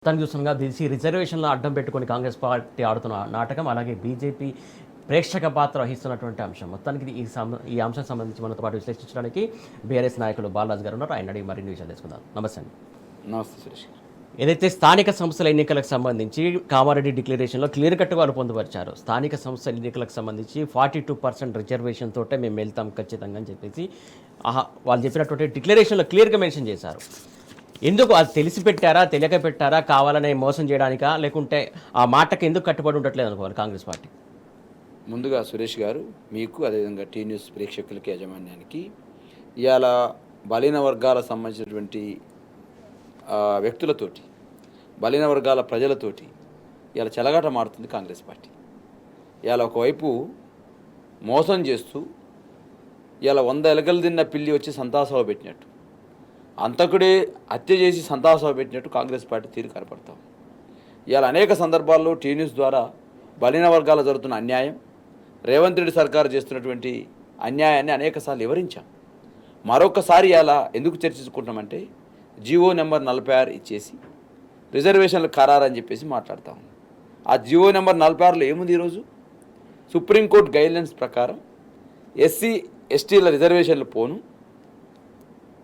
మొత్తానికి చూస్తుండగా బీసీ రిజర్వేషన్లో అడ్డం పెట్టుకొని కాంగ్రెస్ పార్టీ ఆడుతున్న నాటకం, అలాగే బీజేపీ ప్రేక్షక పాత్ర వహిస్తున్నటువంటి అంశం. మొత్తానికి ఈ అంశం సంబంధించి మనతో పాటు విశ్లేషించడానికి బీఆర్ఎస్ నాయకులు బాలరాజు గారు ఉన్నారు. ఆయన అడిగి మరిన్ని విషయాలు తెలుసుకుందాం. నమస్తే అండి. నమస్తే సురేష్ గారు. ఏదైతే స్థానిక సంస్థల ఎన్నికలకు సంబంధించి కామారెడ్డి డిక్లరేషన్లో క్లియర్ కట్ వాళ్ళు పొందుపరిచారు. స్థానిక సంస్థల ఎన్నికలకు సంబంధించి 42% రిజర్వేషన్ తోటే మేము వెళ్తాం ఖచ్చితంగా అని చెప్పేసి వాళ్ళు చెప్పినటువంటి డిక్లరేషన్లో క్లియర్గా మెన్షన్ చేశారు. ఎందుకు అది తెలిసి పెట్టారా, తెలియక పెట్టారా, కావాలనే మోసం చేయడానికా, లేకుంటే ఆ మాటకి ఎందుకు కట్టుబడి ఉండట్లేదు అనుకోవాలి కాంగ్రెస్ పార్టీ? ముందుగా సురేష్ గారు, మీకు అదేవిధంగా టీ న్యూస్ ప్రేక్షకులకి, యాజమాన్యానికి, ఇవాళ బలహీన వర్గాలకు సంబంధించినటువంటి వ్యక్తులతోటి, బలహీన వర్గాల ప్రజలతోటి ఇవాళ చెలగాట మారుతుంది కాంగ్రెస్ పార్టీ. ఇవాళ ఒకవైపు మోసం చేస్తూ ఇవాళ 100 ఎలకలు తిన్న పిల్లి వచ్చి సంతాసభ పెట్టినట్టు, అంతకుడే హత్య చేసి సంతాసభ పెట్టినట్టు కాంగ్రెస్ పార్టీ తీరు కనపడతాం. ఇవాళ అనేక సందర్భాల్లో టీ న్యూస్ ద్వారా బలహీన వర్గాలు జరుగుతున్న అన్యాయం, రేవంత్ రెడ్డి సర్కారు చేస్తున్నటువంటి అన్యాయాన్ని అనేకసార్లు వివరించాం. మరొకసారి ఇలా ఎందుకు చర్చించుకుంటామంటే, జీవో నెంబర్ 46 ఇచ్చేసి రిజర్వేషన్లు ఖరారని చెప్పేసి మాట్లాడతాం. ఆ జీవో నెంబర్ 46లో ఏముంది? ఈరోజు సుప్రీంకోర్టు గైడ్లైన్స్ ప్రకారం ఎస్సీ ఎస్టీల రిజర్వేషన్లు పోను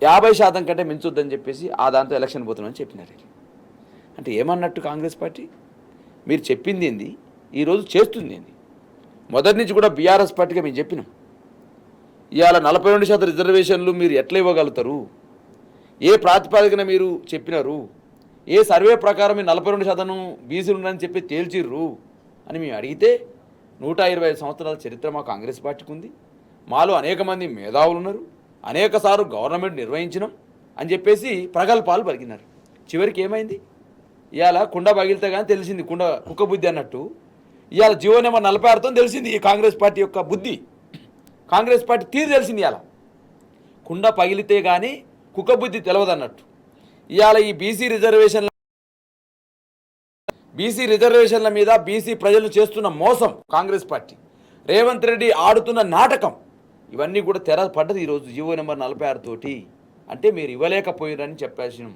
50% కంటే మించొద్దని చెప్పేసి దాంతో ఎలక్షన్ పోతున్నామని చెప్పినారు. అంటే ఏమన్నట్టు కాంగ్రెస్ పార్టీ? మీరు చెప్పింది ఏంది, ఈరోజు చేస్తుంది ఏంది? మొదటి నుంచి కూడా బీఆర్ఎస్ పార్టీగా మేము చెప్పినాం, ఇవాళ 42% రిజర్వేషన్లు మీరు ఎట్లా ఇవ్వగలుగుతారు? ఏ ప్రాతిపదికన మీరు చెప్పినారు? ఏ సర్వే ప్రకారం మీరు 42% బీసీలు ఉన్నారని చెప్పి తేల్చిర్రు అని మేము అడిగితే, 125 సంవత్సరాల చరిత్ర మా కాంగ్రెస్ పార్టీకి ఉంది, మాలో అనేక మంది మేధావులు ఉన్నారు, అనేకసార్లు గవర్నమెంట్ నిర్వహించినాం అని చెప్పేసి ప్రగల్భాలు పలికినారు. చివరికి ఏమైంది? ఇవాళ కుండ పగిలితే కానీ తెలిసింది కుక్క బుద్ధి అన్నట్టు, ఇవాళ జీవో నెంబర్ 46తో తెలిసింది ఈ కాంగ్రెస్ పార్టీ యొక్క బుద్ధి, కాంగ్రెస్ పార్టీ తీరు తెలిసింది. ఇవాళ కుండ పగిలితే కానీ కుక్క బుద్ధి తెలియదు అన్నట్టు, ఇవాళ ఈ బీసీ రిజర్వేషన్ల మీద బీసీ ప్రజలు చేస్తున్న మోసం, కాంగ్రెస్ పార్టీ రేవంత్ రెడ్డి ఆడుతున్న నాటకం, ఇవన్నీ కూడా తెర పడ్డది ఈరోజు జీవో నెంబర్ 46 తోటి. అంటే మీరు ఇవ్వలేకపోయారని చెప్పేసినాం.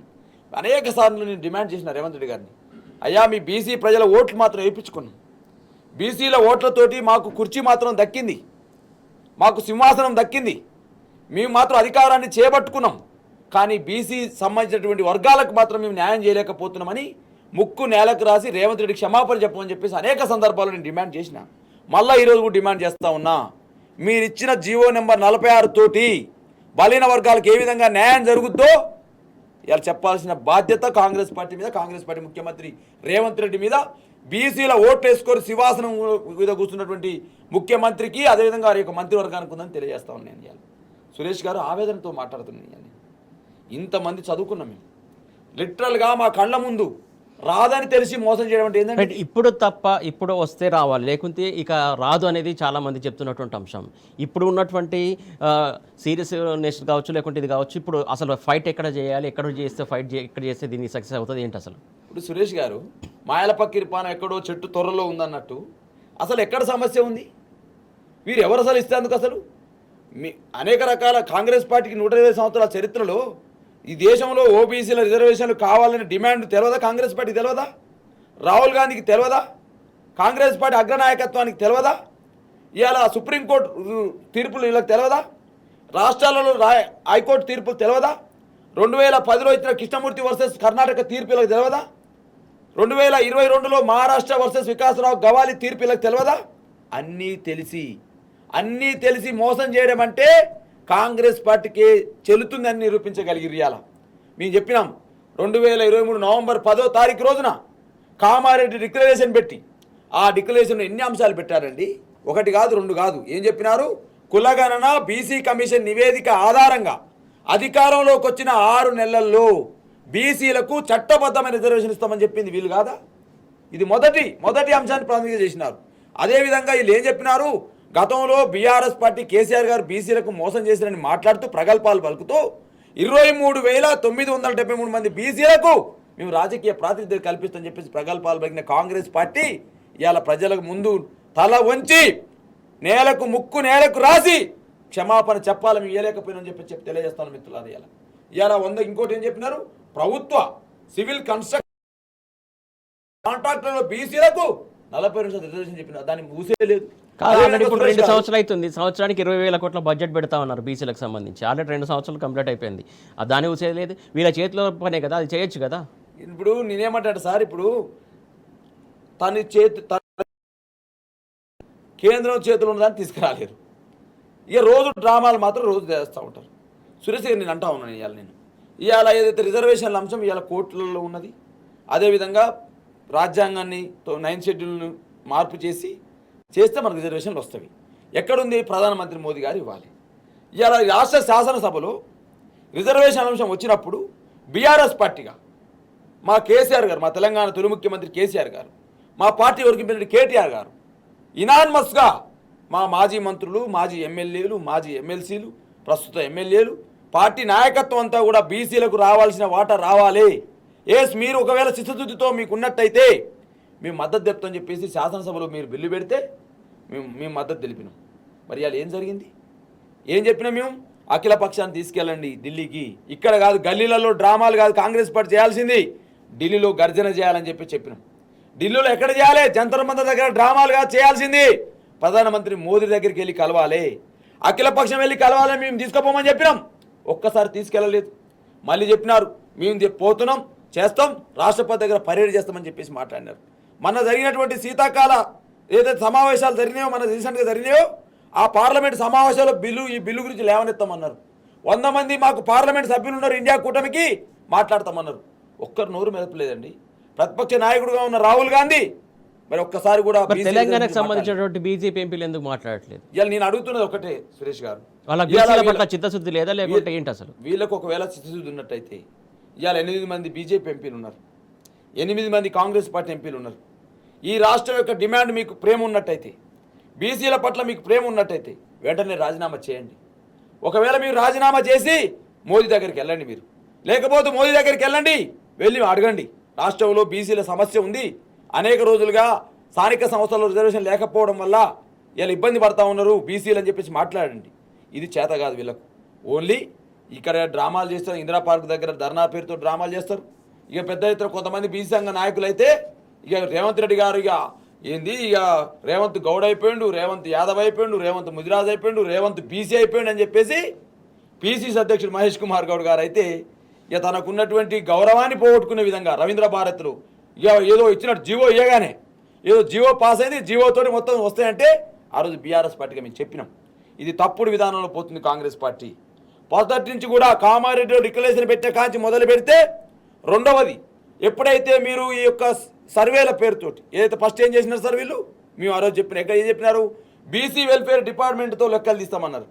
అనేక సార్లు నేను డిమాండ్ చేసిన రేవంత్ రెడ్డి గారిని, అయ్యా మీ బీసీ ప్రజల ఓట్లు మాత్రం వేయించుకున్నాం, బీసీల ఓట్లతోటి మాకు కుర్చీ మాత్రం దక్కింది, మాకు సింహాసనం దక్కింది, మేము మాత్రం అధికారాన్ని చేపట్టుకున్నాం, కానీ బీసీ సంబంధించినటువంటి వర్గాలకు మాత్రం మేము న్యాయం చేయలేకపోతున్నామని ముక్కు నేలకు రాసి రేవంత్ రెడ్డి క్షమాపణ చెప్పమని చెప్పేసి అనేక సందర్భాల్లో నేను డిమాండ్ చేసిన. మళ్ళీ ఈరోజు కూడా డిమాండ్ చేస్తూ ఉన్నా, మీరు ఇచ్చిన జీవో నెంబర్ 46 తోటి బలహీన వర్గాలకు ఏ విధంగా న్యాయం జరుగుద్దో ఇలా చెప్పాల్సిన బాధ్యత కాంగ్రెస్ పార్టీ మీద, కాంగ్రెస్ పార్టీ ముఖ్యమంత్రి రేవంత్ రెడ్డి మీద, బీసీల ఓట్లు వేసుకొని సింహాసనం మీద కూర్చున్నటువంటి ముఖ్యమంత్రికి, అదేవిధంగా వారి యొక్క మంత్రివర్గానికి ఉందని తెలియజేస్తా ఉన్నాను. ఇవాళ సురేష్ గారు ఆవేదనతో మాట్లాడుతున్నాను. ఇంతమంది చదువుకున్నాం మేము, లిటరల్గా మా కళ్ళ ముందు రాదని తెలిసి మోసం చేయడం అంటే ఏంటంటే, ఇప్పుడు తప్ప ఇప్పుడు వస్తే రావాలి, లేకుంటే ఇక రాదు అనేది చాలా మంది చెప్తున్నటువంటి అంశం. ఇప్పుడు ఉన్నటువంటి సీరియస్ నేషన్ కావచ్చు, లేకుంటే ఇది కావచ్చు, ఇప్పుడు అసలు ఫైట్ ఎక్కడ చేయాలి, ఎక్కడ చేస్తే ఎక్కడ చేస్తే దీన్ని సక్సెస్ అవుతుంది ఏంటి అసలు? ఇప్పుడు సురేష్ గారు, మాయలపక్కిరిపాన ఎక్కడో చెట్టు త్వరలో ఉందన్నట్టు అసలు ఎక్కడ సమస్య ఉంది? వీరు ఎవరు అసలు ఇస్తేందుకు? అసలు మీ అనేక రకాల కాంగ్రెస్ పార్టీకి 120 సంవత్సరాల చరిత్రలో ఈ దేశంలో ఓబీసీల రిజర్వేషన్లు కావాలని డిమాండ్ తెలియదా? కాంగ్రెస్ పార్టీ తెలియదా? రాహుల్ గాంధీకి తెలియదా? కాంగ్రెస్ పార్టీ అగ్రనాయకత్వానికి తెలియదా? ఇవాళ సుప్రీంకోర్టు తీర్పులు వీళ్ళకి తెలియదా? రాష్ట్రాలలో హైకోర్టు తీర్పులు తెలియదా? 2010లో ఇచ్చిన కృష్ణమూర్తి వర్సెస్ కర్ణాటక తీర్పు వీళ్ళకి తెలియదా? 2022లో మహారాష్ట్ర వర్సెస్ వికాసరావు గవాలి తీర్పు వీళ్ళకి తెలియదా? అన్నీ తెలిసి మోసం చేయడం అంటే కాంగ్రెస్ పార్టీకి చెల్లుతుందని నిరూపించగలిగిరు. ఇవాళ మేము చెప్పినాం, 2023 నవంబర్ 10వ తారీఖు రోజున కామారెడ్డి డిక్లరేషన్ పెట్టి, ఆ డిక్లరేషన్లో ఎన్ని అంశాలు పెట్టారండి? 1 కాదు 2 కాదు. ఏం చెప్పినారు? కులగణన బీసీ కమిషన్ నివేదిక ఆధారంగా అధికారంలోకి వచ్చిన 6 నెలల్లో బీసీలకు చట్టబద్ధమైన రిజర్వేషన్ ఇస్తామని చెప్పింది వీళ్ళు కాదా? ఇది మొదటి అంశాన్ని ప్రాముఖ్యత చేసినారు. అదేవిధంగా వీళ్ళు ఏం చెప్పినారు? గతంలో బీఆర్ఎస్ పార్టీ కేసీఆర్ గారు బీసీలకు మోసం చేశారని మాట్లాడుతూ ప్రగల్భాలు పలుకుతూ 23,973 మంది బీసీలకు మేము రాజకీయ ప్రాతినిధ్యం కల్పిస్తామని చెప్పేసి ప్రగల్భాలు పలికిన కాంగ్రెస్ పార్టీ ఇవాళ ప్రజలకు ముందు తల వంచి ముక్కు నేలకు రాసి క్షమాపణ చెప్పాలని ఇవ్వలేకపోయినని చెప్పి తెలియజేస్తాను మిత్రులారా. ఇవాళ 100 ఇంకోటి ఏం చెప్పినారు? ప్రభుత్వ సివిల్ కన్స్ట్రక్షన్ కాంట్రాక్టర్లో బీసీలకు 40% రిజర్వేషన్ చెప్పిన దాన్ని మూసే లేదు. కాదు, ఆల్రెడీ ఇప్పుడు 2 సంవత్సరాలు అవుతుంది. సంవత్సరానికి 20,000 కోట్ల బడ్జెట్ పెడతా ఉన్నారు బీసీలకు సంబంధించి. ఆల్రెడీ 2 సంవత్సరాలు కంప్లీట్ అయిపోయింది. దాన్ని ఊసేయలేదు. వీళ్ళ చేతిలో పనే కదా, అది చేయొచ్చు కదా. ఇప్పుడు నేనేమంటాడు సార్, ఇప్పుడు కేంద్రం చేతిలో ఉన్నదాన్ని తీసుకురాలేరు. ఇక రోజు డ్రామాలు మాత్రం రోజు చేస్తూ ఉంటారు. సురేష్ గారు నేను అంటా ఉన్నాను ఇవాళ ఏదైతే రిజర్వేషన్ల అంశం ఇవాళ కోర్టులలో ఉన్నది, అదేవిధంగా రాజ్యాంగాన్ని 9th షెడ్యూల్ను మార్పు చేస్తే మనకు రిజర్వేషన్లు వస్తాయి. ఎక్కడుంది? ప్రధానమంత్రి మోదీ గారు ఇవ్వాలి. ఇవాళ రాష్ట్ర శాసనసభలో రిజర్వేషన్ అంశం వచ్చినప్పుడు బీఆర్ఎస్ పార్టీగా మా కేసీఆర్ గారు, మా తెలంగాణ తొలి ముఖ్యమంత్రి కేసీఆర్ గారు, మా పార్టీ వర్కింగ్ కేటీఆర్ గారు ఇనాన్మస్గా మా మాజీ మంత్రులు, మాజీ ఎమ్మెల్యేలు, మాజీ ఎమ్మెల్సీలు, ప్రస్తుత ఎమ్మెల్యేలు, పార్టీ నాయకత్వం అంతా కూడా బీసీలకు రావాల్సిన వాటా రావాలి, మీరు ఒకవేళ చిత్తశుద్ధితో మీకు ఉన్నట్టయితే మేము మద్దతు చెప్తామని చెప్పేసి శాసనసభలో మీరు బిల్లు పెడితే మేము మద్దతు తెలిపినాం. మరి ఇవాళ ఏం జరిగింది? ఏం చెప్పినా మేము అఖిల పక్షాన్ని తీసుకెళ్ళండి ఢిల్లీకి, ఇక్కడ కాదు గల్లీలలో డ్రామాలు కాదు కాంగ్రెస్ పార్టీ చేయాల్సింది, ఢిల్లీలో గర్జన చేయాలని చెప్పినాం. ఢిల్లీలో ఎక్కడ చేయాలి? జంతర్ మంతర్ దగ్గర డ్రామాలు కాదు చేయాల్సింది, ప్రధానమంత్రి మోదీ దగ్గరికి వెళ్ళి కలవాలి, అఖిల పక్షం వెళ్ళి కలవాలని మేము తీసుకుపోమని చెప్పినాం. ఒక్కసారి తీసుకెళ్ళలేదు. మళ్ళీ చెప్పినారు మేము పోతున్నాం, చేస్తాం, రాష్ట్రపతి దగ్గర పర్యటన చేస్తామని చెప్పేసి మాట్లాడినారు. మన జరిగినటువంటి శీతాకాల ఏదైతే సమావేశాలు జరిగినాయో, మన రీసెంట్గా జరిగినాయో, ఆ పార్లమెంట్ సమావేశాల్లో ఈ బిల్లు గురించి లేవనెత్తామన్నారు. 100 మంది మాకు పార్లమెంట్ సభ్యులు ఉన్నారు ఇండియా కూటమికి, మాట్లాడతామన్నారు. ఒక్కరు నోరు మెదపలేదండి. ప్రతిపక్ష నాయకుడుగా ఉన్న రాహుల్ గాంధీ మరి ఒక్కసారి కూడా తెలంగాణకు సంబంధించినటువంటి బీజేపీ ఎంపీలు ఎందుకు మాట్లాడట్లేదు? ఇవాళ నేను అడుగుతున్నది ఒకటే సురేష్ గారు, వాళ్ళ చిత్తశుద్ధి లేదా లేకుంటే ఏంటి అసలు? వీళ్ళకు ఒకవేళ చిత్తశుద్ధి ఉన్నట్టయితే ఇవాళ 8 మంది బీజేపీ ఎంపీలు ఉన్నారు, 8 మంది కాంగ్రెస్ పార్టీ ఎంపీలు ఉన్నారు. ఈ రాష్ట్రం యొక్క డిమాండ్ మీకు ప్రేమ ఉన్నట్టయితే, బీసీల పట్ల మీకు ప్రేమ ఉన్నట్టయితే వెంటనే రాజీనామా చేయండి. ఒకవేళ మీరు రాజీనామా చేసి మోదీ దగ్గరికి వెళ్ళండి, మీరు లేకపోతే మోదీ దగ్గరికి వెళ్ళండి, వెళ్ళి అడగండి రాష్ట్రంలో బీసీల సమస్య ఉంది, అనేక రోజులుగా స్థానిక సంస్థల్లో రిజర్వేషన్ లేకపోవడం వల్ల ఇలా ఇబ్బంది పడతా ఉన్నారు బీసీలు అని చెప్పేసి మాట్లాడండి. ఇది చేత కాదు వీళ్ళకు. ఓన్లీ ఇక్కడ డ్రామాలు చేస్తారు, ఇందిరా పార్క్ దగ్గర ధర్నా పేరుతో డ్రామాలు చేస్తారు. ఇక పెద్ద ఎత్తున కొంతమంది బీసీ సంఘ నాయకులు అయితే ఇక రేవంత్ రెడ్డి గారు ఇక రేవంత్ గౌడ్ అయిపోయిండు, రేవంత్ యాదవ్ అయిపోయిండు, రేవంత్ ముదిరాజ్ అయిపోయిండు, రేవంత్ బీసీ అయిపోయిండు అని చెప్పేసి పీసీసీ అధ్యక్షుడు మహేష్ కుమార్ గౌడ్ గారు అయితే ఇక తనకున్నటువంటి గౌరవాన్ని పోగొట్టుకునే విధంగా రవీంద్ర భారత్లో ఇక ఏదో ఇచ్చినట్టు జీవో ఇవ్వగానే ఏదో జీవో పాస్ అయింది, జీవోతోటి మొత్తం వస్తాయంటే ఆ రోజు బీఆర్ఎస్ పార్టీగా మేము చెప్పినాం. ఇది తప్పుడు విధానంలో పోతుంది కాంగ్రెస్ పార్టీ. మొదటి నుంచి కూడా కామారెడ్డి డిక్లరేషన్ పెట్టే కాంచి మొదలు పెడితే, రెండవది ఎప్పుడైతే మీరు ఈ యొక్క సర్వేల పేరుతోటి ఏదైతే ఫస్ట్ ఏం చేసినారు సర్వేలు మేము ఆ రోజు ఎక్కడ ఏం చెప్పినారు? బీసీ వెల్ఫేర్ డిపార్ట్మెంట్తో లెక్కలు తీస్తామన్నారు.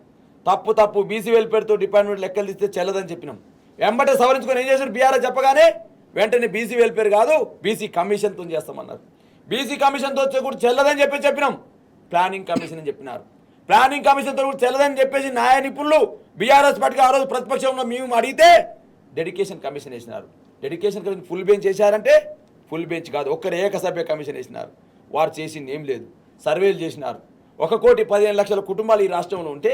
తప్పు బీసీ వెల్ఫేర్తో డిపార్ట్మెంట్ లెక్కలు తీస్తే చెల్లదని చెప్పినాం. వెంబటే సవరించుకొని ఏం చేశారు? బీఆర్ఎస్ చెప్పగానే వెంటనే బీసీ వెల్ఫేర్ కాదు బీసీ కమిషన్తో చేస్తామన్నారు. బీసీ కమిషన్తో కూడా చెల్లదని చెప్పినాం. ప్లానింగ్ కమిషన్ అని చెప్పినారు. ప్లానింగ్ కమిషన్తో కూడా చెల్లదని చెప్పేసి న్యాయ నిపుణులు బీఆర్ఎస్ పార్టీకి ఆ రోజు ప్రతిపక్షంలో మేము అడిగితే డెడికేషన్ కమిషన్ వేసినారు. డెడికేషన్ కమిషన్ ఫుల్ బెంచ్ చేశారంటే ఫుల్ బెంచ్ కాదు, ఒక్కరు ఏకసభ్య కమిషన్ వేసినారు. వారు చేసింది ఏం లేదు, సర్వేలు చేసినారు. 1,15,00,000 కుటుంబాలు ఈ రాష్ట్రంలో ఉంటే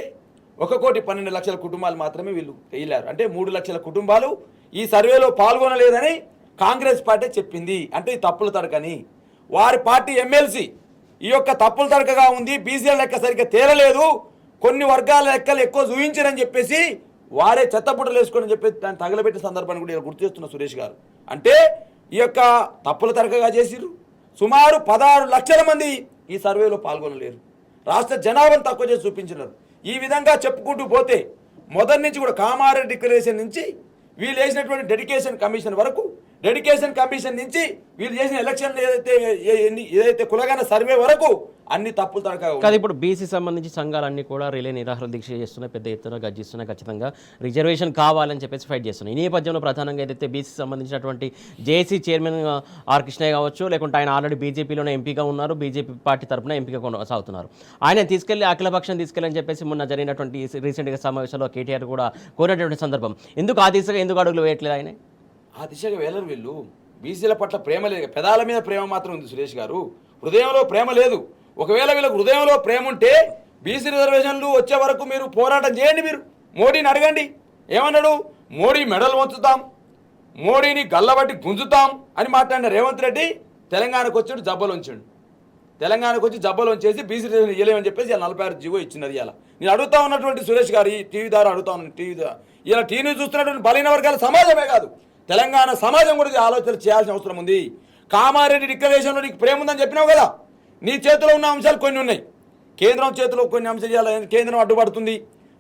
1,12,00,000 కుటుంబాలు మాత్రమే వీళ్ళు వేయలేరు. అంటే 3 లక్షల కుటుంబాలు ఈ సర్వేలో పాల్గొనలేదని కాంగ్రెస్ పార్టీ చెప్పింది. అంటే ఈ తప్పుల తడకని వారి పార్టీ ఎమ్మెల్సీ ఈ యొక్క తప్పుల తడకగా ఉంది, బీసీల లెక్క సరిగ్గా తేలలేదు, కొన్ని వర్గాల లెక్కలు ఎక్కువ చూపించారని చెప్పేసి వారే చెత్తపుట్టలు వేసుకొని చెప్పేసి దాన్ని తగలబెట్టే సందర్భాన్ని కూడా గుర్తు చేస్తున్న సురేష్ గారు. అంటే ఈ యొక్క తప్పుల తడకగా చేసిరు. సుమారు 16 లక్షల మంది ఈ సర్వేలో పాల్గొనలేరు. రాష్ట్ర జనాభాను తక్కువ చేసి చూపించినారు. ఈ విధంగా చెప్పుకుంటూ పోతే మొదటి నుంచి కూడా కామారెడ్డి డిక్లరేషన్ నుంచి వీళ్ళు వేసినటువంటి డెడికేషన్ కమిషన్ వరకు, డెడికేషన్ కమిషన్ నుంచి వీళ్ళు చేసిన ఎలక్షన్ ఏదైతే కులగన సర్వే వరకు అన్ని తప్పులు తడక. కాదు, ఇప్పుడు బీసీ సంబంధించి సంఘాలన్నీ కూడా రిలే నిరాహార దీక్ష చేస్తున్నాయి, పెద్ద ఎత్తున గర్జిస్తున్నాయి, ఖచ్చితంగా రిజర్వేషన్ కావాలని చెప్పేసి ఫైట్ చేస్తున్నాయి. ఈ నేపథ్యంలో ప్రధానంగా ఏదైతే బీసీ సంబంధించినటువంటి జేఏసీ చైర్మన్ ఆర్ కృష్ణయ్య కావచ్చు, లేకుంటే ఆయన ఆల్రెడీ బీజేపీలోనే ఎంపీగా ఉన్నారు, బీజేపీ పార్టీ తరఫున ఎంపీగా కొనసాగుతున్నారు. ఆయన తీసుకెళ్లి అఖిలపక్షం తీసుకెళ్ళని చెప్పేసి మొన్న జరిగినటువంటి రీసెంట్గా సమావేశంలో కేటీఆర్ కూడా కోరినటువంటి సందర్భం. ఎందుకు ఆ దిశగా ఎందుకు అడుగులు వేయట్లేదు? ఆయన ఆ దిశగా వేలరు. వీళ్ళు బీసీల పట్ల ప్రేమ లేదు, పెదాల మీద ప్రేమ మాత్రం ఉంది సురేష్ గారు, హృదయంలో ప్రేమ లేదు. ఒకవేళ వీళ్ళకు హృదయంలో ప్రేమ ఉంటే బీసీ రిజర్వేషన్లు వచ్చే వరకు మీరు పోరాటం చేయండి. మీరు మోడీని అడగండి. ఏమన్నాడు? మోడీ మెడలు వంచుతాం, మోడీని గల్లబట్టి గుంజుతాం అని మాట్లాడిన రేవంత్ రెడ్డి తెలంగాణకు వచ్చాడు జబ్బలు ఉంచాడు. తెలంగాణకు వచ్చి జబ్బలు ఉంచేసి బీసీ రిజర్వేషన్ ఇవ్వలేమని చెప్పేసి ఇలా 46 జీవో ఇచ్చినది. ఇలా నేను అడుగుతా ఉన్నటువంటి సురేష్ గారు, ఈ టీవీ ద్వారా అడుగుతా ఉన్నాను, ఇలా టీవీ చూస్తున్నటువంటి బలైన వర్గాల సమాజమే కాదు, తెలంగాణ సమాజం కూడా ఆలోచన చేయాల్సిన అవసరం ఉంది. కామారెడ్డి డిక్లరేషన్లో నీకు ప్రేమ ఉందని చెప్పినావు కదా, నీ చేతిలో ఉన్న అంశాలు కొన్ని ఉన్నాయి. కేంద్రం చేతిలో కొన్ని అంశాలు చేయాలని కేంద్రం అడ్డుపడుతుంది,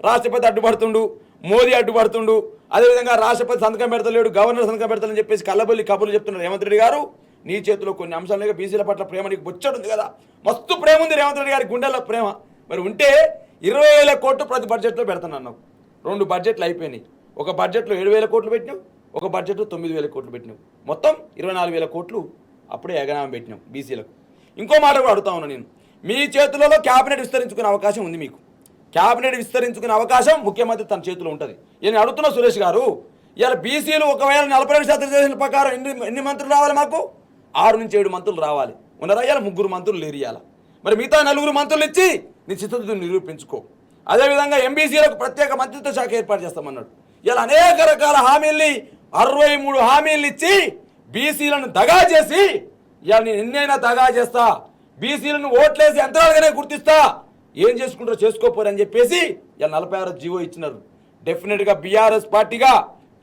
రాష్ట్రపతి అడ్డుపడుతుండు, మోదీ అడ్డుపడుతుండు, అదేవిధంగా రాష్ట్రపతి సంతకం పెడతలేడు, గవర్నర్ సంతకం పెడతాలని చెప్పేసి కల్లబొల్లి కబుర్లు చెప్తున్నారు రేవంత్ రెడ్డి గారు. నీ చేతిలో కొన్ని అంశాలు బీసీల పట్ల ప్రేమ నీకు బొచ్చడు ఉంది కదా, మస్తు ప్రేమ ఉంది రేవంత్ రెడ్డి గారి గుండెల్లో ప్రేమ. మరి ఉంటే 20,000 కోట్లు ప్రతి బడ్జెట్లో పెడతానన్నావు. 2 బడ్జెట్లు అయిపోయినాయి. ఒక బడ్జెట్లో 7,000 కోట్లు పెట్టినావు, ఒక బడ్జెట్లో 9,000 కోట్లు పెట్టినావు, మొత్తం 24,000 కోట్లు అప్పుడే ఎగనామం పెట్టినావు బీసీలకు. ఇంకో మాట కూడా అడుగుతా ఉన్నా నేను, మీ చేతులలో క్యాబినెట్ విస్తరించుకునే అవకాశం ఉంది. మీకు క్యాబినెట్ విస్తరించుకునే అవకాశం ముఖ్యమంత్రి తన చేతిలో ఉంటుంది. నేను అడుగుతున్నా సురేష్ గారు, ఇలా బీసీలు ఒకవేళ 42% రిజర్వేషన్ ప్రకారం ఎన్ని మంత్రులు రావాలి? మాకు 6 నుంచి 7 మంత్రులు రావాలి. ఉన్నారా? ఇలా 3 మంత్రులు లేరు ఇవ్వాలి. మరి మిగతా 4 మంత్రులు ఇచ్చి నీ చిత్తశుద్ధిని నిరూపించుకో. అదేవిధంగా ఎంబీసీలకు ప్రత్యేక మంత్రిత్వ శాఖ ఏర్పాటు చేస్తామన్నాడు. ఇలా అనేక రకాల హామీల్ని 63 హామీలు ఇచ్చి బీసీలను దగా చేసి, ఇలా నేను ఎన్నైనా దగా చేస్తా, బీసీలను ఓట్లేసి యంత్రాలుగానే గుర్తిస్తా, ఏం చేసుకుంటారో చేసుకోపోరని చెప్పేసి ఇలా 46 జీవో ఇచ్చినారు. డెఫినెట్గా బీఆర్ఎస్ పార్టీగా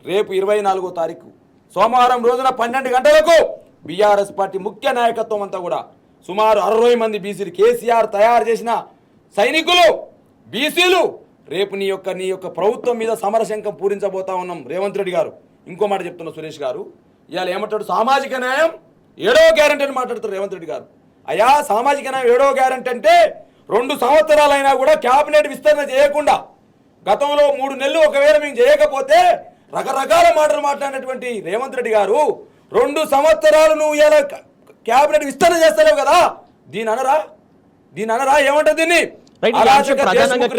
రేపు 24వ తారీఖు సోమవారం రోజున 12 గంటలకు బీఆర్ఎస్ పార్టీ ముఖ్య నాయకత్వం అంతా కూడా సుమారు 60 మంది బీసీలు, కేసీఆర్ తయారు చేసిన సైనికులు బీసీలు రేపు నీ యొక్క ప్రభుత్వం మీద సమరశంఖం పూరించబోతా ఉన్నాం రేవంత్ రెడ్డి గారు. ఇంకో మాట చెప్తున్నా సురేష్ గారు, ఇవాళ ఏమంటాడు, సామాజిక న్యాయం 7వ గ్యారంటీ అని మాట్లాడుతారు రేవంత్ రెడ్డి గారు. అయ్యా, సామాజిక న్యాయం 7వ గ్యారంటీ అంటే 2 సంవత్సరాలైనా కూడా క్యాబినెట్ విస్తరణ చేయకుండా, గతంలో 3 నెలలు ఒకవేళ మేము చేయకపోతే రకరకాల మాటలు మాట్లాడినటువంటి రేవంత్ రెడ్డి గారు 2 సంవత్సరాలు నువ్వు ఇలా క్యాబినెట్ విస్తరణ చేస్తలేవు కదా, దీని అనరా ఏమంటారు దీన్ని?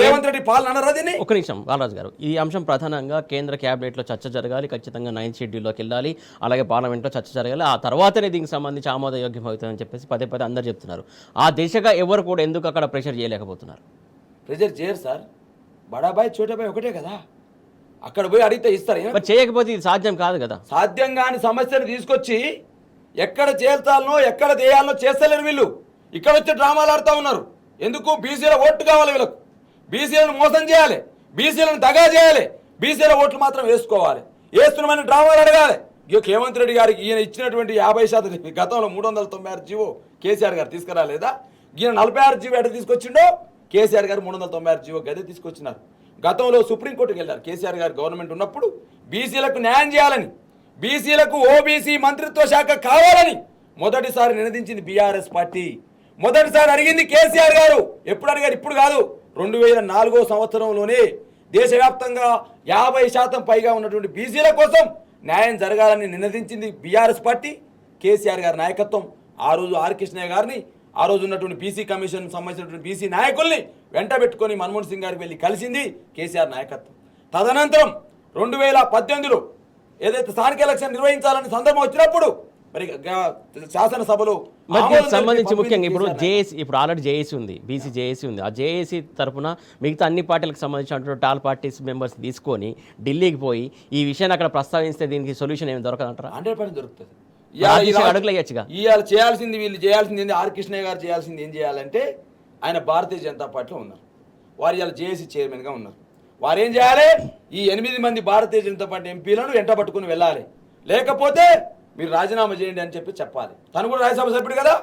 రేవంత్ రెడ్డి పాలన అనరా దీన్ని? ఒక నిమిషం బాలరాజు గారు, ఈ అంశం ప్రధానంగా కేంద్ర క్యాబినెట్లో చర్చ జరగాలి, ఖచ్చితంగా 9th షెడ్యూల్లోకి వెళ్ళాలి, అలాగే పార్లమెంట్లో చర్చ జరగాలి, ఆ తర్వాతనే దీనికి సంబంధించి ఆమోదయోగ్యం అవుతుందని చెప్పేసి పదే అందరు చెప్తున్నారు. ఆ దిశగా ఎవరు కూడా ఎందుకు అక్కడ ప్రెషర్ చేయలేకపోతున్నారు? ప్రెషర్ చేయరు సార్, బడాబాయ్ చోటాబాయ్ ఒకటే కదా, అక్కడ పోయి అడిగితే ఇస్తారు. చేయకపోతే ఇది సాధ్యం కాదు కదా. సాధ్యం కాని సమస్యను తీసుకొచ్చి ఎక్కడ చేల్చాలనో ఎక్కడ చేయాలనో చేస్తలేరు వీళ్ళు. ఇక్కడ వచ్చి డ్రామాలు ఆడుతూ ఉన్నారు. ఎందుకు? బీసీల ఓట్లు కావాలి వీళ్ళకు, బీసీలను మోసం చేయాలి, బీసీలను దగా చేయాలి, బీసీల ఓట్లు మాత్రం వేసుకోవాలి, వేస్తున్నామని డ్రామాలు అడగాలి. ఇక రేవంత్ రెడ్డి గారికి ఈయన ఇచ్చినటువంటి 50% గతంలో 396 జీవో కేసీఆర్ గారు తీసుకురాలేదా? ఈయన 46 జీవో ఎక్కడ తీసుకొచ్చిండో కేసీఆర్ గారు 396 జీవో గదే తీసుకొచ్చినారు. గతంలో సుప్రీంకోర్టుకి వెళ్ళారు కేసీఆర్ గారు గవర్నమెంట్ ఉన్నప్పుడు, బీసీలకు న్యాయం చేయాలని, బీసీలకు ఓబీసీ మంత్రిత్వ శాఖ కావాలని మొదటిసారి నినదించింది బీఆర్ఎస్ పార్టీ. మొదటిసారి అడిగింది కేసీఆర్ గారు. ఎప్పుడు అడిగారు? ఇప్పుడు కాదు, 2004వ సంవత్సరంలోనే దేశవ్యాప్తంగా 50% పైగా ఉన్నటువంటి బీసీల కోసం న్యాయం జరగాలని నినదించింది బీఆర్ఎస్ పార్టీ. కేసీఆర్ గారి నాయకత్వం, ఆ రోజు ఆర్ కృష్ణయ్య గారిని, ఆ రోజు ఉన్నటువంటి బీసీ కమిషన్ సంబంధించినటువంటి బీసీ నాయకుల్ని వెంట పెట్టుకొని మన్మోహన్ సింగ్ గారికి వెళ్ళి కలిసింది కేసీఆర్ నాయకత్వం. తదనంతరం 2018లో ఏదైతే స్థానిక ఎలక్షన్ నిర్వహించాలని సందర్భం వచ్చినప్పుడు మరి శాసనసభలో సంబంధించి ముఖ్యంగా ఇప్పుడు జేఏసీ, ఇప్పుడు ఆల్రెడీ జేఏసీ ఉంది, బీసీ జేఏసీ ఉంది. ఆ జేఏసీ తరఫున మిగతా అన్ని పార్టీలకు సంబంధించినటువంటి ఆల్ పార్టీస్ మెంబర్స్ తీసుకొని ఢిల్లీకి పోయి ఈ విషయాన్ని అక్కడ ప్రస్తావిస్తే దీనికి సొల్యూషన్ ఏమి దొరకదంటారా? 100% దొరుకుతుంది. అడుగులు వేయచ్చుగా. ఇవాళ చేయాల్సింది, వీళ్ళు చేయాల్సింది, ఆర్ కృష్ణయ్య గారు చేయాల్సింది ఏం చేయాలంటే, ఆయన భారతీయ జనతా పార్టీలో ఉన్నారు, వారు ఇవాళ జేఏసీ చైర్మన్గా ఉన్నారు. వారు ఏం చేయాలి? ఈ 8 మంది భారతీయ జనతా పార్టీ ఎంపీలను వెంట పట్టుకుని వెళ్ళాలి, లేకపోతే మీరు రాజీనామా చేయండి అని చెప్పాలి. తను కూడా రాజ్యసభ సభ్యుడు కదా,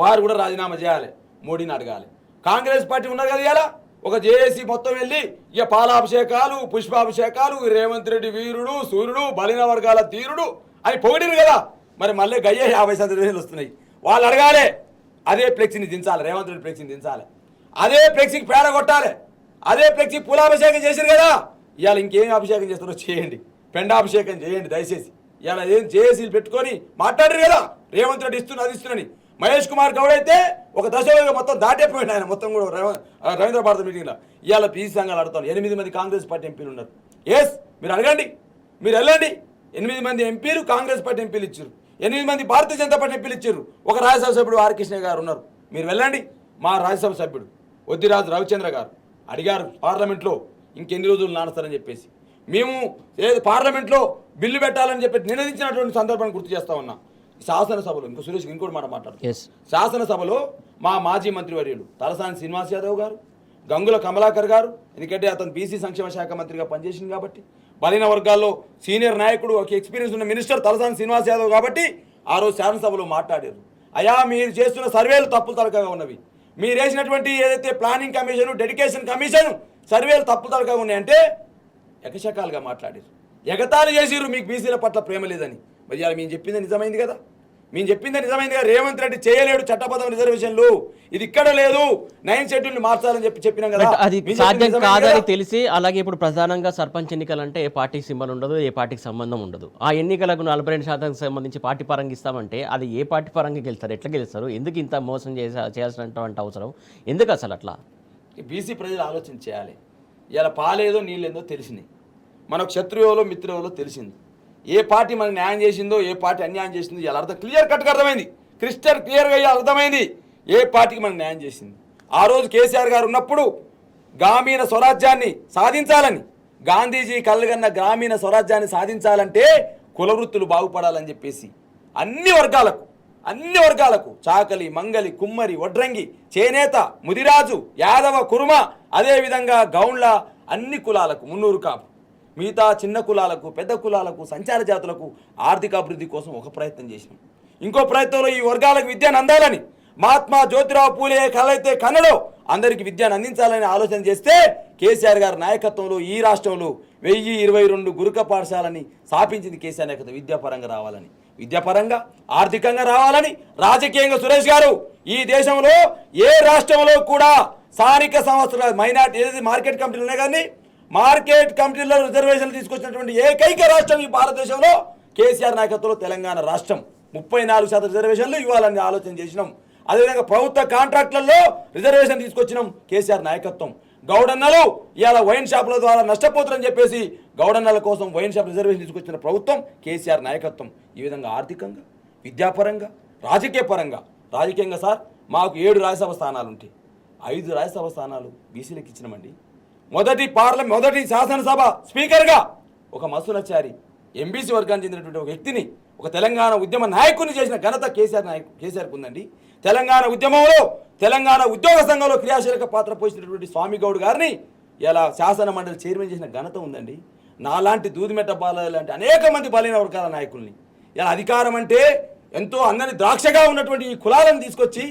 వారు కూడా రాజీనామా చేయాలి, మోడీని అడగాలి. కాంగ్రెస్ పార్టీ ఉన్నారు కదా, ఇలా ఒక జేఏసీ మొత్తం వెళ్ళి ఇక పాలాభిషేకాలు, పుష్పాభిషేకాలు, రేవంత్ రెడ్డి వీరుడు, సూర్యుడు, బలిన వర్గాల తీరుడు అని పొగిడిరు కదా, మరి మళ్ళీ గయ్యే 50% రిజర్వేషన్లు వస్తున్నాయి. వాళ్ళు అడగాలి, అదే ఫ్లెక్సీని దించాలి, రేవంత్ రెడ్డి ఫ్లెక్సీని దించాలి, అదే ఫ్లెక్సీకి పేడ కొట్టాలి, అదే ఫ్లెక్సీ పూలాభిషేకం చేశారు కదా, ఇవాళ ఇంకేం అభిషేకం చేస్తారో చేయండి, పెండాభిషేకం చేయండి దయచేసి. ఇలా ఏం జేఏసీలు పెట్టుకొని మాట్లాడారు కదా, రేవంత్ రెడ్డి ఇస్తున్నా అది ఇస్తున్నాని. మహేష్ కుమార్ గౌడ్ అయితే ఒక దశలో మొత్తం దాటేపోయింది ఆయన, మొత్తం కూడా రవీంద్ర భారత మీటింగ్లో. ఇవాళ పీసీ సంఘాలు అడుగుతాను, 8 మంది కాంగ్రెస్ పార్టీ ఎంపీలు ఉన్నారు. ఎస్, మీరు అడగండి, మీరు వెళ్ళండి. 8 మంది ఎంపీలు కాంగ్రెస్ పార్టీ ఎంపీలు ఇచ్చారు, 8 మంది భారతీయ జనతా పార్టీ ఎంపీలు ఇచ్చారు, ఒక రాజ్యసభ సభ్యుడు ఆర్ కృష్ణ గారు ఉన్నారు. మీరు వెళ్ళండి. మా రాజ్యసభ సభ్యుడు వద్దిరాజు రవిచంద్ర గారు అడిగారు పార్లమెంట్లో ఇంకెన్ని రోజులు నానస్తారని చెప్పేసి. మేము పార్లమెంట్లో బిల్లు పెట్టాలని చెప్పి నినదించినటువంటి సందర్భాన్ని గుర్తు చేస్తా ఉన్నా. శాసనసభలో ఇంకో సురేష్ ఇంకోటి మాట మాట్లాడుతారు. ఎస్ శాసనసభలో మా మాజీ మంత్రివర్యులు తలసాని శ్రీనివాస్ యాదవ్ గారు, గంగుల కమలాకర్ గారు, ఎందుకంటే అతను బీసీ సంక్షేమ శాఖ మంత్రిగా పనిచేసింది కాబట్టి, బలైన వర్గాల్లో సీనియర్ నాయకుడు, ఒక ఎక్స్పీరియన్స్ ఉన్న మినిస్టర్ తలసాని శ్రీనివాస్ యాదవ్ కాబట్టి ఆ రోజు శాసనసభలో మాట్లాడారు. అయ్యా మీరు చేస్తున్న సర్వేలు తప్పులు తడకగా ఉన్నవి, మీరు వేసినటువంటి ఏదైతే ప్లానింగ్ కమిషన్, డెడికేషన్ కమిషన్ సర్వేలు తప్పులు తడకగా ఉన్నాయంటే ఎకశకాలుగా మాట్లాడారు, ఎగతాళి చేసిర్రు. మీకు బీసీల పట్ల ప్రేమ లేదని. మరి అలా మేము చెప్పింది నిజమైంది కదా, మేము చెప్పింది నిజమైంది కదా. రేవంత్ రెడ్డి చేయలేడు చట్టబద్ధ రిజర్వేషన్లు, ఇది ఇక్కడ లేదు, 9 షెడ్యూల్ని మార్చాలని చెప్పినాం కదా. అది సాధ్యం కాదని తెలిసి, అలాగే ఇప్పుడు ప్రధానంగా సర్పంచ్ ఎన్నికలు అంటే ఏ పార్టీకి సింబల్ ఉండదు, ఏ పార్టీకి సంబంధం ఉండదు. ఆ ఎన్నికలకు 42% సంబంధించి పార్టీ పరంగా ఇస్తామంటే అది ఏ పార్టీ పరంగా గెలుస్తారు, ఎట్లా గెలుస్తారు? ఎందుకు ఇంత మోసం చేయాల్సినటువంటి అవసరం ఎందుకు అసలు అట్లా? బీసీ ప్రజలు ఆలోచన చేయాలి. ఇలా పాలేదో నీళ్ళేందో తెలిసినాయి, మనకు శత్రువులో మిత్రువులో తెలిసింది. ఏ పార్టీ మనకు న్యాయం చేసిందో, ఏ పార్టీ అన్యాయం చేసిందో ఇలా అర్థం క్లియర్ కట్గా అర్థమైంది, క్రిస్టల్ క్లియర్గా అర్థమైంది ఏ పార్టీకి మనకు న్యాయం చేసింది. ఆ రోజు కేసీఆర్ గారు ఉన్నప్పుడు గ్రామీణ స్వరాజ్యాన్ని సాధించాలని, గాంధీజీ కళ్ళగన్న గ్రామీణ స్వరాజ్యాన్ని సాధించాలంటే కుల వృత్తులు బాగుపడాలని చెప్పేసి అన్ని వర్గాలకు చాకలి, మంగలి, కుమ్మరి, వడ్రంగి, చేనేత, ముదిరాజు, యాదవ, కురుమ, అదేవిధంగా గౌండ్ల, అన్ని కులాలకు 300 కాపు, మిగతా చిన్న కులాలకు, పెద్ద కులాలకు, సంచార జాతులకు ఆర్థిక అభివృద్ధి కోసం ఒక ప్రయత్నం చేసినాం. ఇంకో ప్రయత్నంలో ఈ వర్గాలకు విద్యను అందాలని, మహాత్మా జ్యోతిరావు పూలే కలైతే కన్నడో అందరికీ విద్యను అందించాలని ఆలోచన చేస్తే కేసీఆర్ గారి నాయకత్వంలో ఈ రాష్ట్రంలో 1022 గురుక పాఠశాలని స్థాపించింది కేసీఆర్ నాయకత్వం. విద్యాపరంగా రావాలని, విద్యాపరంగా ఆర్థికంగా రావాలని, రాజకీయంగా సురేష్ గారు ఈ దేశంలో ఏ రాష్ట్రంలో కూడా స్థానిక సంస్థల మైనార్టీ ఏదైతే మార్కెట్ కమిటీలు ఉన్నాయి కానీ మార్కెట్ కమిటీల్లో రిజర్వేషన్లు తీసుకొచ్చినటువంటి ఏకైక రాష్ట్రం ఈ భారతదేశంలో కేసీఆర్ నాయకత్వంలో తెలంగాణ రాష్ట్రం. 34% రిజర్వేషన్లు ఇవ్వాలని ఆలోచన చేసినాం. అదేవిధంగా ప్రభుత్వ కాంట్రాక్టులలో రిజర్వేషన్ తీసుకొచ్చినాం కేసీఆర్ నాయకత్వం. గౌడన్నలు ఇవాళ వైన్ షాపుల ద్వారా నష్టపోతారని చెప్పేసి గౌడన్నల కోసం వైన్ షాప్ రిజర్వేషన్ తీసుకొచ్చిన ప్రభుత్వం కేసీఆర్ నాయకత్వం. ఈ విధంగా ఆర్థికంగా, విద్యాపరంగా, రాజకీయంగా సార్ మాకు 7 రాజ్యసభ స్థానాలు ఉంటాయి, 5 రాజ్యసభ స్థానాలు బీసీలకు ఇచ్చినామండి. మొదటి శాసనసభ స్పీకర్గా ఒక మసూనచారి ఎంబీసీ వర్గానికి చెందినటువంటి ఒక వ్యక్తిని, ఒక తెలంగాణ ఉద్యమ నాయకుని చేసిన ఘనత కేసీఆర్కి ఉందండి. తెలంగాణ ఉద్యమంలో, తెలంగాణ ఉద్యోగ సంఘంలో క్రియాశీలక పాత్ర పోషించినటువంటి స్వామి గౌడ్ గారిని ఇలా శాసన మండలి చైర్మన్ చేసిన ఘనత ఉందండి. నాలాంటి దూదిమెట్ట బాలయ్య లాంటి అనేక మంది బలైన వర్గాల నాయకుల్ని ఇలా అధికారం అంటే ఎంతో అందరి ద్రాక్షగా ఉన్నటువంటి ఈ కులాలను తీసుకొచ్చి,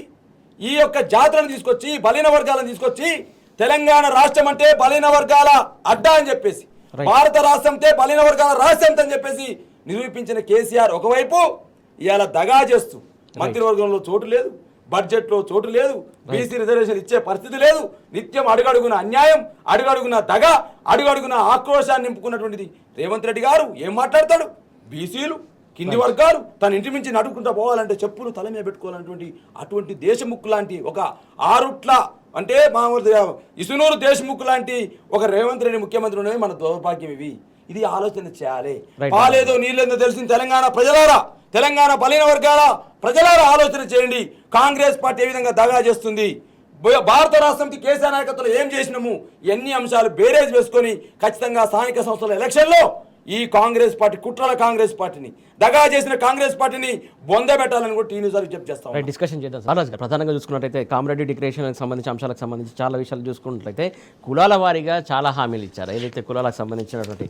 ఈ యొక్క జాతులను తీసుకొచ్చి, బలైన వర్గాలను తీసుకొచ్చి తెలంగాణ రాష్ట్రం అంటే బలైన వర్గాల అడ్డా అని చెప్పేసి, భారత రాష్ట్రం అంటే బలైన వర్గాల రాష్ట్రం అని చెప్పేసి నిరూపించిన కేసీఆర్ ఒకవైపు ఇవాళ దగా చేస్తూ మంత్రివర్గంలో చోటు లేదు, బడ్జెట్లో చోటు లేదు, బీసీ రిజర్వేషన్ ఇచ్చే పరిస్థితి లేదు, నిత్యం అడుగడుగున అన్యాయం, అడుగడుగున దగ, అడుగడుగున ఆక్రోశాన్ని నింపుకున్నటువంటిది రేవంత్ రెడ్డి గారు. ఏం మాట్లాడతాడు? బీసీలు కింది వర్గాలు తన ఇంటి నుంచి నడుకుంటూ పోవాలంటే చెప్పులు తల మీద పెట్టుకోవాలన్నటువంటి అటువంటి దేశముక్కు లాంటి ఒక ఆరుట్ల అంటే ఇసునూరు దేశముఖ్ లాంటి ఒక రేవంత్ రెడ్డి ముఖ్యమంత్రి ఉన్నది మన దౌర్భాగ్యం. ఇది ఆలోచన చేయాలి. పాలేదో నీళ్ళేందో తెలిసిన తెలంగాణ ప్రజలారా, తెలంగాణ బలైన వర్గాల ప్రజలారా ఆలోచన చేయండి. కాంగ్రెస్ పార్టీ ఏ విధంగా దగా చేస్తుంది, భారత రాష్ట్రంకి కేసీఆర్ నాయకత్వంలో ఏం చేసినాము, ఎన్ని అంశాలు బేరేజ్ వేసుకొని ఖచ్చితంగా స్థానిక సంస్థల ఎలక్షన్లో ఈ కాంగ్రెస్ పార్టీ కుట్రల కాంగ్రెస్ పార్టీని, దగా చేసిన కాంగ్రెస్ పార్టీని బొందబెట్టాలని కూడా టీవీ సార్ విజ్ఞప్తి చేస్తాం. డిస్కషన్ చేద్దాం సార్. ప్రధానంగా చూసుకున్నట్లయితే కామారెడ్డి డిక్లరేషన్కి సంబంధించి అంశాలకు సంబంధించి చాలా విషయాలు చూసుకున్నట్లయితే కులాల వారీగా చాలా హామీలు ఇచ్చారు. ఏదైతే కులాలకు సంబంధించినటువంటి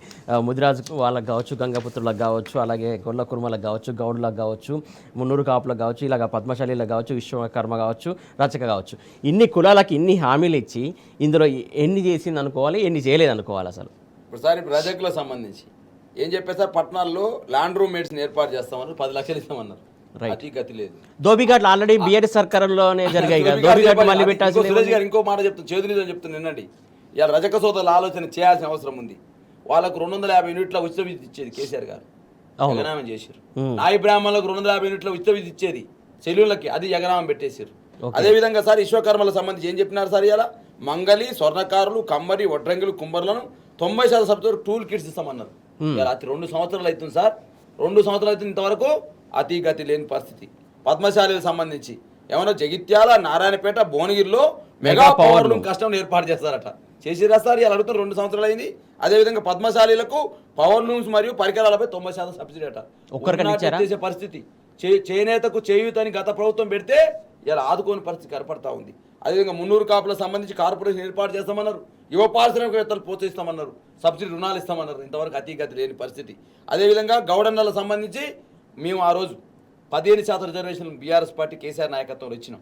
ముదిరాజు వాళ్ళకి కావచ్చు, గంగపుత్రులకు కావచ్చు, అలాగే గొల్ల కుర్మలకు కావచ్చు, గౌడులకు కావచ్చు, 300 కాపులకు కావచ్చు, ఇలాగ పద్మశాలీలకు కావచ్చు, విశ్వకర్మ కావచ్చు, రచక కావచ్చు, ఇన్ని కులాలకి ఇన్ని హామీలు ఇచ్చి ఇందులో ఎన్ని చేసింది అనుకోవాలి, ఎన్ని చేయలేదు అనుకోవాలి? అసలు ఒకసారి రజకులకు సంబంధించి ఏం చెప్పేసారు, పట్టణాల్లో ల్యాండ్ రూమ్ మేట్స్ ఏర్పాటు చేస్తామన్నారు, 10 లక్షలు ఇస్తామన్నారు. గతి లేదు. దోబిఘాట్లు ఆల్రెడీ బీఆర్ఎస్ సర్కారులోనే జరిగాయి కదా, దోబిఘాట్ మళ్ళీ పెట్టాల్సి. సురేష్ గారు ఇంకో మాట చెప్తాను, చేతునితో చెప్తాను నిన్నండి. ఇలా రజక సోదరులు ఆలోచన చేయాల్సిన అవసరం ఉంది. వాళ్ళకు 250 యూనిట్ల ఉచిత విద్యుత్ ఇచ్చేది కేసీఆర్ గారు, ఎగనామం చేశారు. నాయి బ్రాహ్మణులకు 250 యూనిట్ల ఉచిత విద్యుత్ ఇచ్చేది సెల్యూన్లకి, అది ఎగనామం పెట్టేశారు. అదేవిధంగా సార్ విశ్వకర్మలకు సంబంధించి ఏం చెప్పినారు సార్, ఇలా మంగలి, స్వర్ణకారులు, కమ్మరి, వడ్రంగులు, కుంబర్లను 90% సబ్సిడీ టూల్ కిట్స్ ఇస్తామన్నారు. అతి 2 సంవత్సరాలు అవుతుంది సార్, 2 సంవత్సరాలు అవుతుంది, ఇంతవరకు అతి గతి లేని పరిస్థితి. పద్మశాలీలకు సంబంధించి ఏమన్నా జగిత్యాల, నారాయణపేట, భువనగిరిలో మెగా పవర్ లూమ్ కష్టం ఏర్పాటు చేస్తారట, చేసిరా సార్? ఇలా అడుగుతున్న 2 సంవత్సరాలు అయింది. అదేవిధంగా పద్మశాలీలకు పవర్ లూమ్స్ మరియు పరికరాలపై 90% సబ్సిడీ అట. చేసే పరిస్థితి చేనేతకు చేయూతని గత ప్రభుత్వం పెడితే ఇలా ఆదుకోని పరిస్థితి కనపడతా ఉంది. అదేవిధంగా మున్నూరు కాపులకు సంబంధించి కార్పొరేషన్ ఏర్పాటు చేస్తామన్నారు, యువ పారిశ్రామికవేత్తలు ప్రోత్సహిస్తామన్నారు, సబ్సిడీ రుణాలు ఇస్తామన్నారు. ఇంతవరకు అతిగతి లేని పరిస్థితి. అదేవిధంగా గౌడన్నలకు సంబంధించి మేము ఆ రోజు 15% రిజర్వేషన్ బీఆర్ఎస్ పార్టీ కేసీఆర్ నాయకత్వంలో ఇచ్చినాం.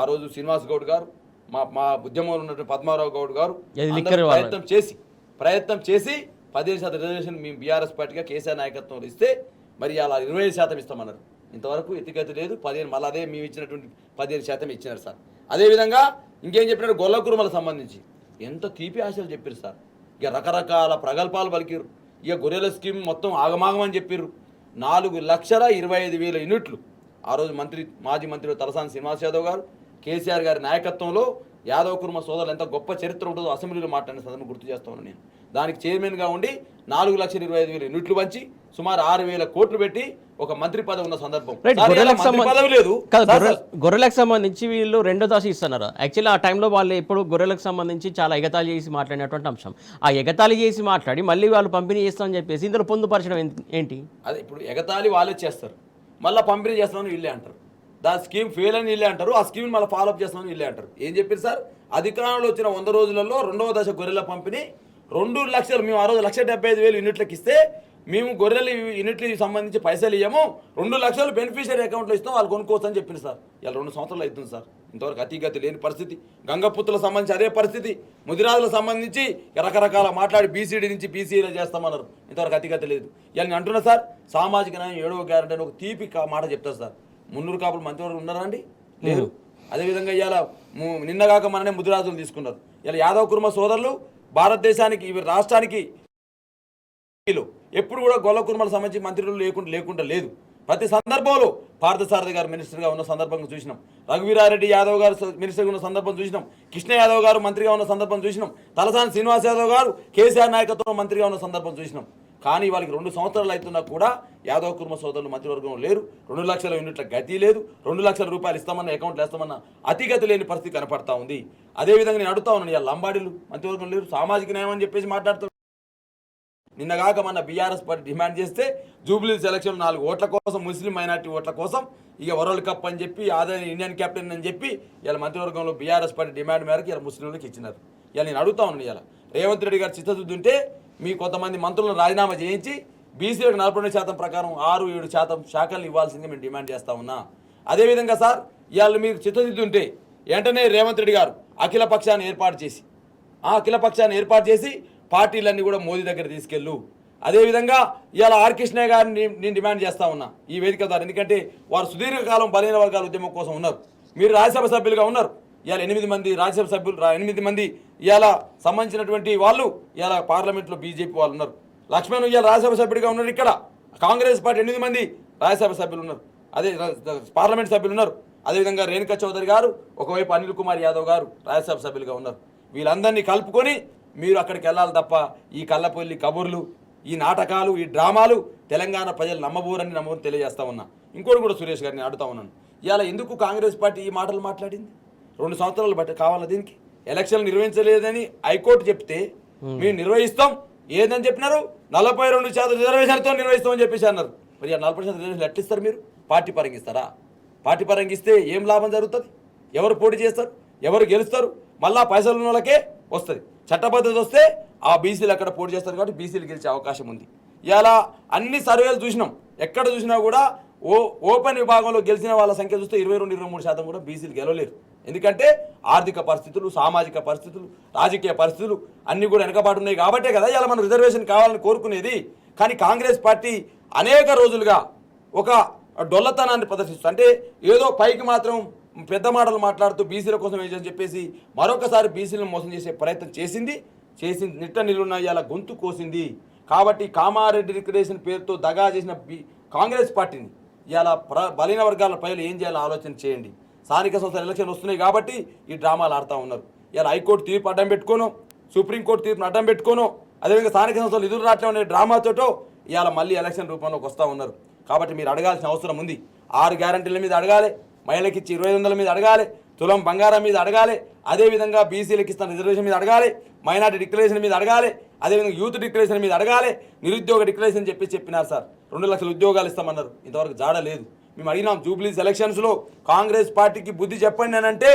ఆ రోజు శ్రీనివాస్ గౌడ్ గారు, మా ఉద్యమంలో ఉన్నటువంటి పద్మారావు గౌడ్ గారు ప్రయత్నం చేసి 15% రిజర్వేషన్ మేము బీఆర్ఎస్ పార్టీగా కేసీఆర్ నాయకత్వంలో ఇస్తే మరి అలా 25% ఇస్తామన్నారు. ఇంతవరకు ఎత్తిగతి లేదు. 15 మళ్ళీ అదే మేము ఇచ్చినటువంటి 15% ఇచ్చినారు సార్. అదేవిధంగా ఇంకేం చెప్పినారు, గొల్ల కురుమలకు సంబంధించి ఎంత తీపి ఆశలు చెప్పారు సార్. ఇక రకరకాల ప్రగల్భాలు పలికిరు. ఇక గొర్రెల స్కీమ్ మొత్తం ఆగమాగమని చెప్పారు. 4,25,000 యూనిట్లు ఆ రోజు మాజీ మంత్రి తలసాని శ్రీనివాస్ యాదవ్ గారు, కేసీఆర్ గారి నాయకత్వంలో యాదవ్ కుర్మ సోదరులు ఎంత గొప్ప చరిత్ర ఉంటుందో అసెంబ్లీలో మాట్లాడిన సందర్భం గుర్తు చేస్తాను. నేను దానికి చైర్మన్గా ఉండి 4,25,000 యూనిట్లు పంచి సుమారు 6,000 కోట్లు పెట్టి ఒక మంత్రి పదవి ఉన్న సందర్భం. పదవి లేదు. గొర్రెలకు సంబంధించి వీళ్ళు 2వ దశ ఇస్తున్నారు. యాక్చువల్లీ ఆ టైంలో వాళ్ళు ఎప్పుడు గొర్రెలకు సంబంధించి చాలా ఎగతాళి చేసి మాట్లాడినటువంటి అంశం. ఆ ఎగతాళి చేసి మాట్లాడి మళ్ళీ వాళ్ళు పంపిణీ చేస్తామని చెప్పేసి ఇందులో పొందుపరచడం ఏంటి? అదే ఇప్పుడు ఎగతాళి వాళ్ళే చేస్తారు, మళ్ళీ పంపిణీ చేస్తామని వీళ్ళే అంటారు. దాని స్కీమ్ ఫెయిల్ అని వీళ్ళే అంటారు, ఆ స్కీమ్ మళ్ళీ ఫాలోఅప్ చేస్తామని వీళ్ళే అంటారు. ఏం చెప్పారు సార్, అధికారంలో వచ్చిన 100 రోజులలో 2వ దశ గొర్రెల పంపిణీ 2 లక్షలు, మేము ఆ రోజు 1,75,000 యూనిట్లకు ఇస్తే మేము గొర్రెల యూనిట్లకి సంబంధించి పైసలు ఇవ్వము, 2 లక్షలు బెనిఫిషియరీ అకౌంట్లో ఇస్తాం, వాళ్ళు కొనుక్కోవచ్చు అని చెప్పింది సార్. ఇలా 2 సంవత్సరాలు అవుతుంది సార్. ఇంతవరకు అతిగతి లేని పరిస్థితి. గంగపుత్రులకు సంబంధించి అదే పరిస్థితి. ముదిరాజులకు సంబంధించి రకరకాల మాట్లాడి బీసీడీ నుంచి బీసీలో చేస్తామన్నారు. ఇంతవరకు అతిగతి లేదు. ఇలా నేను అంటున్నా సార్, సామాజిక న్యాయం 7వ గ్యారెంటీ అని ఒక తీపి మాట చెప్తారు సార్. మున్నూరు కాపులు మంత్రివర్గం ఉన్నారా అండి? లేదు. అదేవిధంగా ఇవాళ నిన్నగాక మననే ముదిరాజులు తీసుకున్నారు. ఇలా యాదవ్ కుర్మ సోదరులు భారతదేశానికి రాష్ట్రానికి ఎప్పుడు కూడా గొల్ల కుర్మలకు సంబంధించి మంత్రులు లేకుండా లేదు. ప్రతి సందర్భంలో పార్థసారథి గారు మినిస్టర్గా ఉన్న సందర్భంగా చూసినాం, రఘువీరారెడ్డి యాదవ్ గారు మినిస్టర్గా ఉన్న సందర్భం చూసినాం, కృష్ణ యాదవ్ గారు మంత్రిగా ఉన్న సందర్భం చూసినాం, తలసాని శ్రీనివాస్ యాదవ్ గారు కేసీఆర్ నాయకత్వంలో మంత్రిగా ఉన్న సందర్భం చూసినాం. కానీ వాళ్ళకి 2 సంవత్సరాలు అవుతున్నా కూడా యాదవ్ కుర్మ సోదరులు మంత్రివర్గంలో లేరు. 2 లక్షల యూనిట్ల గతి లేదు. 2 లక్షల రూపాయలు ఇస్తామన్న అకౌంట్లు వేస్తామన్న అతిగతి లేని పరిస్థితి కనపడతా ఉంది. అదేవిధంగా నేను అడుగుతా ఉన్నాను, ఇలా లంబాడీలు మంత్రివర్గం లేరు, సామాజిక న్యాయం అని చెప్పేసి మాట్లాడుతారు. నిన్నగాక మన బీఆర్ఎస్ పార్టీ డిమాండ్ చేస్తే జూబ్లీ సెలక్షన్ 4 ఓట్ల కోసం, ముస్లిం మైనార్టీ ఓట్ల కోసం ఇక వరల్డ్ కప్ అని చెప్పి అదే ఇండియన్ కెప్టెన్ అని చెప్పి ఇలా మంత్రివర్గంలో బీఆర్ఎస్ పార్టీ డిమాండ్ మేరకు ఇలా ముస్లింలకు ఇచ్చినారు. ఇలా నేను అడుగుతా ఉన్నాను, ఇలా రేవంత్ రెడ్డి గారు చిత్తశుద్ధి ఉంటే మీ కొంతమంది మంత్రులను రాజీనామా చేయించి బీసీలకు 42% ప్రకారం 6-7% శాఖలు ఇవ్వాల్సిందిగా మేము డిమాండ్ చేస్తా ఉన్నా. అదేవిధంగా సార్, ఇవాళ మీరు చిత్తశుద్ధి ఉంటే వెంటనే రేవంత్ రెడ్డి గారు అఖిల పక్షాన్ని ఏర్పాటు చేసి పార్టీలన్నీ కూడా మోదీ దగ్గర తీసుకెళ్ళు. అదేవిధంగా ఇవాళ ఆర్ కృష్ణయ్య గారిని నేను డిమాండ్ చేస్తా ఉన్నా ఈ వేదిక ద్వారా. ఎందుకంటే వారు సుదీర్ఘకాలం బలహీన వర్గాల ఉద్యమం కోసం ఉన్నారు. మీరు రాజ్యసభ సభ్యులుగా ఉన్నారు. ఇవాళ 8 మంది రాజ్యసభ సభ్యులు, 8 మంది ఇవాళ సంబంధించినటువంటి వాళ్ళు ఇవాళ పార్లమెంట్లో బీజేపీ వాళ్ళు ఉన్నారు. లక్ష్మణ్ ఇవాళ రాజ్యసభ సభ్యుడిగా ఉన్నారు. ఇక్కడ కాంగ్రెస్ పార్టీ 8 మంది రాజ్యసభ సభ్యులు ఉన్నారు, అదే పార్లమెంట్ సభ్యులు ఉన్నారు. అదేవిధంగా రేణుకా చౌదరి గారు, ఒకవైపు అనిల్ కుమార్ యాదవ్ గారు రాజ్యసభ సభ్యులుగా ఉన్నారు. వీళ్ళందరినీ కలుపుకొని మీరు అక్కడికి వెళ్ళాలి తప్ప ఈ కళ్ళపల్లి కబుర్లు, ఈ నాటకాలు, ఈ డ్రామాలు తెలంగాణ ప్రజలు నమ్మబోరని తెలియజేస్తా ఉన్నా. ఇంకోటి కూడా సురేష్ గారిని అడుగుతా ఉన్నాను, ఇవాళ ఎందుకు కాంగ్రెస్ పార్టీ ఈ మాటలు మాట్లాడింది? 2 సంవత్సరాలు బట్టి కావాలా దీనికి? ఎలక్షన్లు నిర్వహించలేదని హైకోర్టు చెప్తే మేము నిర్వహిస్తాం ఏదని చెప్పినారు, 42% రిజర్వేషన్తో నిర్వహిస్తామని చెప్పేసి అన్నారు. మరి 40% రిజర్వేషన్ ఎట్లిస్తారు? మీరు పార్టీ పరంగిస్తారా? పార్టీ పరంగిస్తే ఏం లాభం జరుగుతుంది? ఎవరు పోటీ చేస్తారు? ఎవరు గెలుస్తారు? మళ్ళా పైసలు ఉన్న వాళ్ళకే వస్తుంది. చట్టబద్ధత వస్తే ఆ బీసీలు అక్కడ పోటీ చేస్తారు కాబట్టి బీసీలు గెలిచే అవకాశం ఉంది. ఇలా అన్ని సర్వేలు చూసినాం, ఎక్కడ చూసినా కూడా ఓపెన్ విభాగంలో గెలిచిన వాళ్ళ సంఖ్య చూస్తే 22-23% కూడా బీసీలు గెలవలేరు. ఎందుకంటే ఆర్థిక పరిస్థితులు, సామాజిక పరిస్థితులు, రాజకీయ పరిస్థితులు అన్నీ కూడా వెనకబాటు ఉన్నాయి కాబట్టే కదా ఇలా మనం రిజర్వేషన్ కావాలని కోరుకునేది. కానీ కాంగ్రెస్ పార్టీ అనేక రోజులుగా ఒక డొల్లతనాన్ని ప్రదర్శిస్తుంది. అంటే ఏదో పైకి మాత్రం పెద్ద మాటలు మాట్లాడుతూ బీసీల కోసం ఏం చెప్పేసి మరొకసారి బీసీలను మోసం చేసే ప్రయత్నం చేసింది. నిట్ట నిలున్న ఇలా గొంతు కోసింది. కాబట్టి కామారెడ్డి రిక్రియేషన్ పేరుతో దగా చేసిన కాంగ్రెస్ పార్టీని ఇలా బలహీన వర్గాల ప్రజలు ఏం చేయాలో ఆలోచన చేయండి. స్థానిక సంస్థల ఎలక్షన్లు వస్తున్నాయి కాబట్టి ఈ డ్రామాలు ఆడుతూ ఉన్నారు. ఇలా హైకోర్టు తీర్పు అడ్డం పెట్టుకోను, సుప్రీంకోర్టు తీర్పును అడ్డం పెట్టుకోను, అదేవిధంగా స్థానిక సంస్థలు ఎదురు రావట్లే అనే డ్రామాతోటో ఇవాళ మళ్ళీ ఎలక్షన్ రూపంలోకి వస్తూ ఉన్నారు. కాబట్టి మీరు అడగాల్సిన అవసరం ఉంది. 6 గ్యారంటీల మీద అడగాలి, మహిళలకు ఇచ్చి 2500 మీద అడగాలి, తులం బంగారం మీద అడగాలి, అదేవిధంగా బీసీలకు ఇస్తున్న రిజర్వేషన్ మీద అడగాలి, మైనార్టీ డిక్లరేషన్ మీద అడగాలి, అదేవిధంగా యూత్ డిక్లరేషన్ మీద అడగాలి, నిరుద్యోగ డిక్లరేషన్ చెప్పినారు సార్. 2 లక్షల ఉద్యోగాలు ఇస్తామన్నారు. ఇంతవరకు జాడ లేదు. మేము అడిగినాం జూబ్లీస్ ఎలక్షన్స్లో కాంగ్రెస్ పార్టీకి బుద్ధి చెప్పండి అని అంటే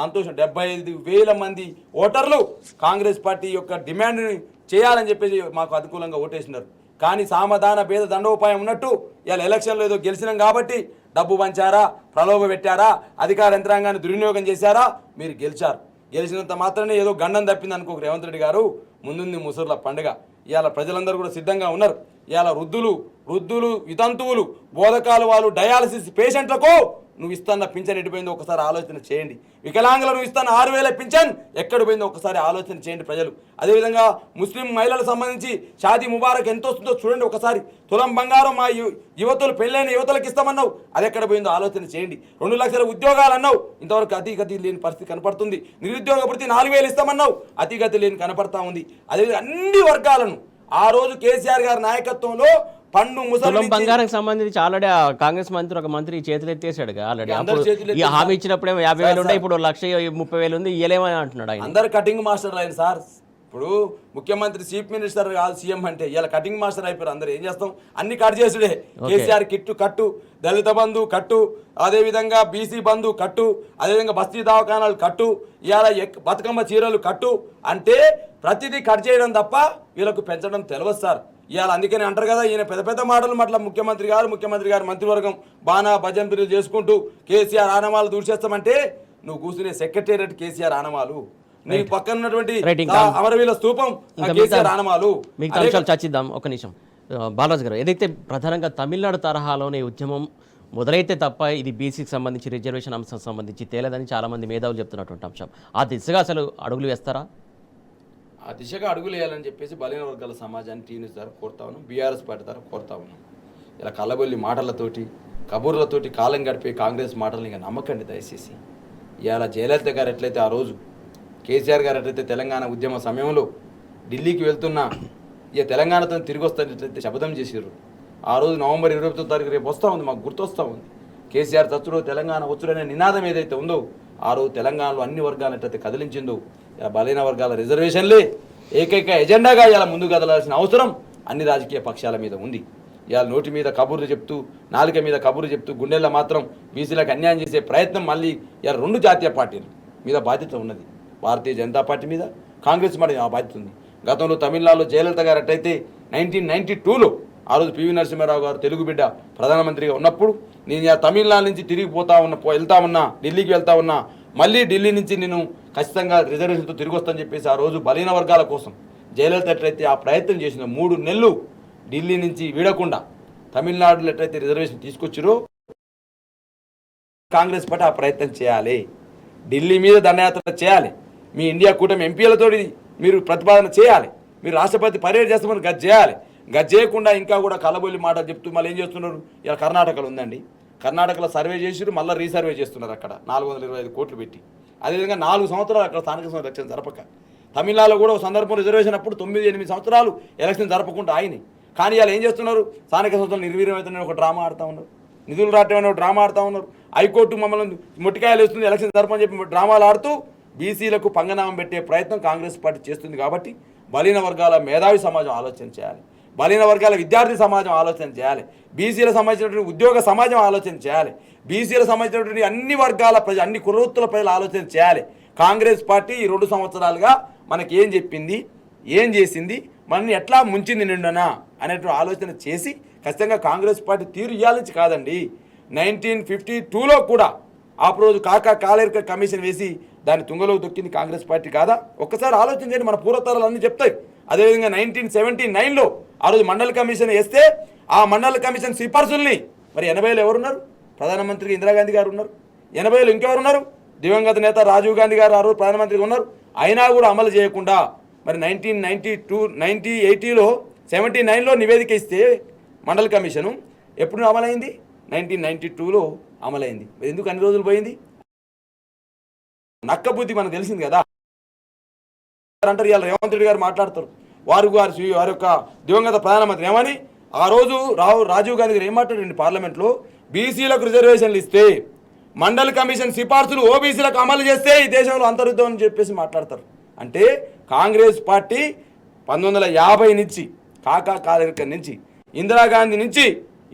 సంతోషం. 75,000 మంది ఓటర్లు కాంగ్రెస్ పార్టీ యొక్క డిమాండ్ని చేయాలని చెప్పేసి మాకు అనుకూలంగా ఓటేసినారు. కానీ సామధాన భేద దండోపాయం ఉన్నట్టు ఇవాళ ఎలక్షన్లో ఏదో గెలిచినాం కాబట్టి డబ్బు పంచారా, ప్రలోభ పెట్టారా, అధికార యంత్రాంగాన్ని దుర్వినియోగం చేశారా, మీరు గెలిచారు. గెలిచినంత మాత్రమే ఏదో గండం తప్పింది అనుకో రేవంత్ రెడ్డి గారు. ముందుంది ముసర్ల పండుగ. ఇవాళ ప్రజలందరూ కూడా సిద్ధంగా ఉన్నారు. ఇవాళ వృద్ధులు వితంతువులు బోధకాలు వాళ్ళు డయాలసిస్ పేషెంట్లకు నువ్వు ఇస్తున్న పింఛన్ ఎడిపోయిందో ఒకసారి ఆలోచన చేయండి. వికలాంగులు నువ్వు ఇస్తున్న 6,000 పింఛన్ ఎక్కడ పోయిందో ఒకసారి ఆలోచన చేయండి ప్రజలు. అదేవిధంగా ముస్లిం మహిళలకు సంబంధించి షాదీ ముబారక్ ఎంత వస్తుందో చూడండి ఒకసారి. తులం బంగారం మా యువతులు పెళ్ళైన యువతలకు ఇస్తామన్నావు, అది ఎక్కడ పోయిందో ఆలోచన చేయండి. 2 లక్షల ఉద్యోగాలు అన్నావు, ఇంతవరకు అతిగతి లేని పరిస్థితి కనపడుతుంది. నిరుద్యోగ భృతి 4,000 ఇస్తామన్నావు, అతిగతి లేని కనపడతా ఉంది. అదేవిధంగా అన్ని వర్గాలను ఆ రోజు కేసీఆర్ గారి నాయకత్వంలో పండు ముసలి బంగారం సంబంధించి ఆల్రెడీ కాంగ్రెస్ మంత్రి ఒక మంత్రి చేతులు ఎత్తేసాడు ఆల్రెడీ. ఈ హామీ ఇచ్చినప్పుడేమో 50,000 ఉండే, ఇప్పుడు 1,30,000 ఉంది, ఇయ్యలేమని అంటున్నాడు ఆయన. అందరు కటింగ్ మాస్టర్లు ఆయన సార్. ఇప్పుడు ముఖ్యమంత్రి చీఫ్ మినిస్టర్ కాదు సీఎం అంటే, ఇలా కటింగ్ మాస్టర్ అయిపోయారు అందరు. ఏం చేస్తాం, అన్ని కట్ చేసుడే. కేసీఆర్ కిట్టు కట్టు, దళిత బంధు కట్టు, అదేవిధంగా బీసీ బంధు కట్టు, అదేవిధంగా బస్తీ దవాఖానాలు కట్టు, ఇవాళ బతుకమ్మ చీరలు కట్టు అంటే ప్రతిదీ కట్ చేయడం తప్ప వీళ్ళకు పెంచడం తెలియదు సార్. ఇవాళ అందుకని అంటారు కదా, ఈయన పెద్ద పెద్ద మాటలు మట్ల ముఖ్యమంత్రి గారు మంత్రివర్గం బాణా భజన్ బిల్లు చేసుకుంటూ కేసీఆర్ ఆనవాళ్ళు దూర్చేస్తామంటే నువ్వు కూర్చునే సెక్రటేరియట్ కేసీఆర్ ఆనవాళ్ళు, నీ పక్కన ఉన్నటువంటి అమరవీల స్తూపం కేసీఆర్ ఆనవాళ్ళు. మీకు అంశాలు చర్చిద్దాం ఒక నిమిషం. బాలాజీ గారు, ఏదైతే ప్రధానంగా తమిళనాడు తరహాలోనే ఉద్యమం మొదలైతే తప్ప ఇది బీసీకి సంబంధించి రిజర్వేషన్ అంశం సంబంధించి తేలేదని చాలామంది మేధావులు చెప్తున్నటువంటి అంశం, ఆ దిశగా అసలు అడుగులు వేస్తారా? ఆ దిశగా అడుగులు వేయాలని చెప్పేసి బలహీన వర్గాల సమాజాన్ని టీఎస్ ద్వారా కోరుతా ఉన్నాం, బీఆర్ఎస్ పార్టీ ద్వారా కోరుతా ఉన్నాం. ఇలా కళ్ళబొల్లి మాటలతోటి కబుర్లతోటి కాలం గడిపే కాంగ్రెస్ మాటలను ఇక నమ్మకండి దయచేసి. ఇవాళ జయలలిత గారు ఎట్లయితే ఆ రోజు, కేసీఆర్ గారు ఎట్లయితే తెలంగాణ ఉద్యమ సమయంలో ఢిల్లీకి వెళ్తున్నా ఇక తెలంగాణతో తిరిగి వస్తానట్లయితే శపథం చేసారు. ఆ రోజు నవంబర్ 29వ తారీఖు రేపు వస్తూ ఉంది, మాకు గుర్తొస్తూ ఉంది. కేసీఆర్ చచ్చుడు తెలంగాణ వచ్చుడు అనే నినాదం ఏదైతే ఉందో ఆ రోజు తెలంగాణలో అన్ని వర్గాలు ఎట్లయితే కదిలించిందో, ఇలా బలహీన వర్గాల రిజర్వేషన్లే ఏకైక ఎజెండాగా ఇలా ముందుకు కదలాల్సిన అవసరం అన్ని రాజకీయ పక్షాల మీద ఉంది. ఇవాళ నోటి మీద కబుర్లు చెప్తూ, నాలుక మీద కబుర్లు చెప్తూ గుండెల్లో మాత్రం బీసీలకు అన్యాయం చేసే ప్రయత్నం మళ్ళీ ఇలా 2 జాతీయ పార్టీల మీద బాధ్యత ఉన్నది. భారతీయ జనతా పార్టీ మీద, కాంగ్రెస్ మీద ఆ బాధ్యత ఉంది. గతంలో తమిళనాడులో జయలలిత గారు అట్టయితే 1992లో ఆ రోజు పివి నరసింహారావు గారు తెలుగు బిడ్డ ప్రధానమంత్రిగా ఉన్నప్పుడు నేను తమిళనాడు నుంచి తిరిగి వెళ్తా ఉన్నా, ఢిల్లీకి వెళ్తా ఉన్నా, మళ్ళీ ఢిల్లీ నుంచి నేను ఖచ్చితంగా రిజర్వేషన్తో తిరిగి వస్తానని చెప్పేసి ఆ రోజు బలహీన వర్గాల కోసం జయలలిత ఎట్లయితే ఆ ప్రయత్నం చేసిన 3 నెలలు ఢిల్లీ నుంచి వీడకుండా తమిళనాడులో ఎట్లయితే రిజర్వేషన్ తీసుకొచ్చారో కాంగ్రెస్ పార్టీ ఆ ప్రయత్నం చేయాలి. ఢిల్లీ మీద దండయాత్ర చేయాలి. మీ ఇండియా కూటమి ఎంపీలతో మీరు ప్రతిపాదన చేయాలి. మీరు రాష్ట్రపతి పర్యటన చేస్తామని గది చేయాలి. గది చేయకుండా ఇంకా కూడా కలబొల్లి మాట చెప్తూ మళ్ళీ ఏం చేస్తున్నారు, ఇలా కర్ణాటకలో ఉందండి, కర్ణాటకలో సర్వే చేసి మళ్ళీ రీసర్వే చేస్తున్నారు అక్కడ 425 కోట్లు పెట్టి. అదేవిధంగా 4 సంవత్సరాలు అక్కడ స్థానిక సంస్థల ఎలక్షన్ జరపక, తమిళనాడులో కూడా ఒక సందర్భం రిజర్వేషన్ అప్పుడు 9-8 సంవత్సరాలు ఎలక్షన్ జరపకుండా ఆయనే. కానీ ఇలా ఏం చేస్తున్నారు, స్థానిక సంస్థలు నిర్వీర్యమవుతుందని ఒక డ్రామా ఆడుతూ ఉన్నారు, నిధులు రావటం ఒక డ్రామా ఆడుతూ ఉన్నారు, హైకోర్టు మమ్మల్ని మొట్టికాయలు వేస్తుంది ఎలక్షన్ జరపని చెప్పి డ్రామాలు ఆడుతూ బీసీలకు పంగనామం పెట్టే ప్రయత్నం కాంగ్రెస్ పార్టీ చేస్తుంది. కాబట్టి బలహీన వర్గాల మేధావి సమాజం ఆలోచన చేయాలి, బలహీన వర్గాల విద్యార్థి సమాజం ఆలోచన చేయాలి, బీసీలకు సంబంధించినటువంటి ఉద్యోగ సమాజం ఆలోచన చేయాలి, బీసీలకు సంబంధించినటువంటి అన్ని వర్గాల ప్రజలు, అన్ని కులవృత్తుల ప్రజలు ఆలోచన చేయాలి. కాంగ్రెస్ పార్టీ ఈ 2 సంవత్సరాలుగా మనకి ఏం చెప్పింది, ఏం చేసింది, మనల్ని ఎట్లా ముంచింది నిండునా అనేటువంటి ఆలోచన చేసి ఖచ్చితంగా కాంగ్రెస్ పార్టీ తీరు ఇవ్వాలని కాదండి. 1952లో కూడా ఆ రోజు కాలేకర్ కమిషన్ వేసి దాన్ని తుంగలో దొక్కింది కాంగ్రెస్ పార్టీ కాదా? ఒక్కసారి ఆలోచన చేయండి, మన పూర్వతరాలు అన్నీ చెప్తాయి. అదేవిధంగా 1979లో ఆ రోజు మండల కమిషన్ వేస్తే ఆ మండల కమిషన్ సిఫార్సుల్ని మరి 80లో ఎవరున్నారు? ప్రధానమంత్రిగా ఇందిరాగాంధీ గారు ఉన్నారు. 80లో ఇంకెవరున్నారు? దివంగత నేత రాజీవ్ గాంధీ గారు ఆ రోజు ప్రధానమంత్రిగా ఉన్నారు. అయినా కూడా అమలు చేయకుండా మరి 1980లో 79లో నివేదిక ఇస్తే మండల కమిషను ఎప్పుడు అమలైంది? 1992లో అమలైంది. ఎందుకు అన్ని రోజులు పోయింది? నక్క బుద్ధి మనకు తెలిసింది కదా అంటారు. ఇవాళ రేవంత్ రెడ్డి గారు మాట్లాడతారు, వారి యొక్క దివంగత ప్రధానమంత్రి ఏమని ఆ రోజు రాజీవ్ గాంధీ గారు ఏం మాట్లాడండి పార్లమెంట్లో, బీసీలకు రిజర్వేషన్లు ఇస్తే మండల్ కమిషన్ సిఫార్సులు ఓబీసీలకు అమలు చేస్తే ఈ దేశంలో అంతర్యుద్ధం అని చెప్పేసి మాట్లాడతారు. అంటే కాంగ్రెస్ పార్టీ 1950 నుంచి కాలేకర్ నుంచి ఇందిరాగాంధీ నుంచి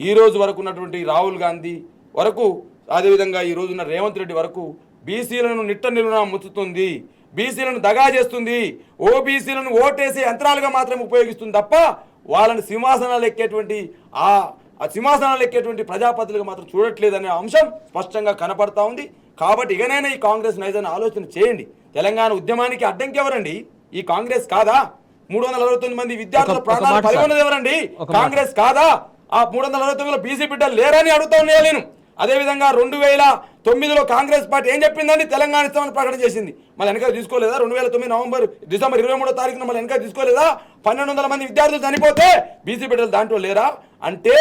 ఈ రోజు వరకు ఉన్నటువంటి రాహుల్ గాంధీ, వరకు, అదేవిధంగా ఈ రోజున రేవంత్ రెడ్డి వరకు బీసీలను నిట్ట నిలువునా ముంచుతుంది, బీసీలను దగా చేస్తుంది, ఓబీసీలను ఓటేసే యంత్రాలుగా మాత్రమే ఉపయోగిస్తుంది తప్ప వాళ్ళని సింహాసనాలు ఎక్కేటువంటి ఆ సింహాసనాలు ఎక్కేటువంటి ప్రజాపతులుగా మాత్రం చూడట్లేదనే అంశం స్పష్టంగా కనపడతా ఉంది. కాబట్టి ఇకనైనా ఈ కాంగ్రెస్ నైజాన్ని ఆలోచన చేయండి. తెలంగాణ ఉద్యమానికి అడ్డంకి ఎవరండి? ఈ కాంగ్రెస్ కాదా? 369 మంది విద్యార్థుల ప్రాణాలు పలిగొన్నది ఎవరండి? కాంగ్రెస్ కాదా? ఆ 369లో బీసీ బిడ్డలు లేరని అడుగుతా ఉన్నాయా నేను? అదేవిధంగా 2009లో కాంగ్రెస్ పార్టీ ఏం చెప్పిందండి? తెలంగాణ ఇస్తామని ప్రకటన చేసింది. మళ్ళీ వెనక తీసుకోలేదా? 2009 డిసెంబర్ 23 తారీఖున మళ్ళీ వెనక తీసుకోలేదా? 1200 మంది విద్యార్థులు చనిపోతే బీసీ బిడ్డలు దాంట్లో లేరా? అంటే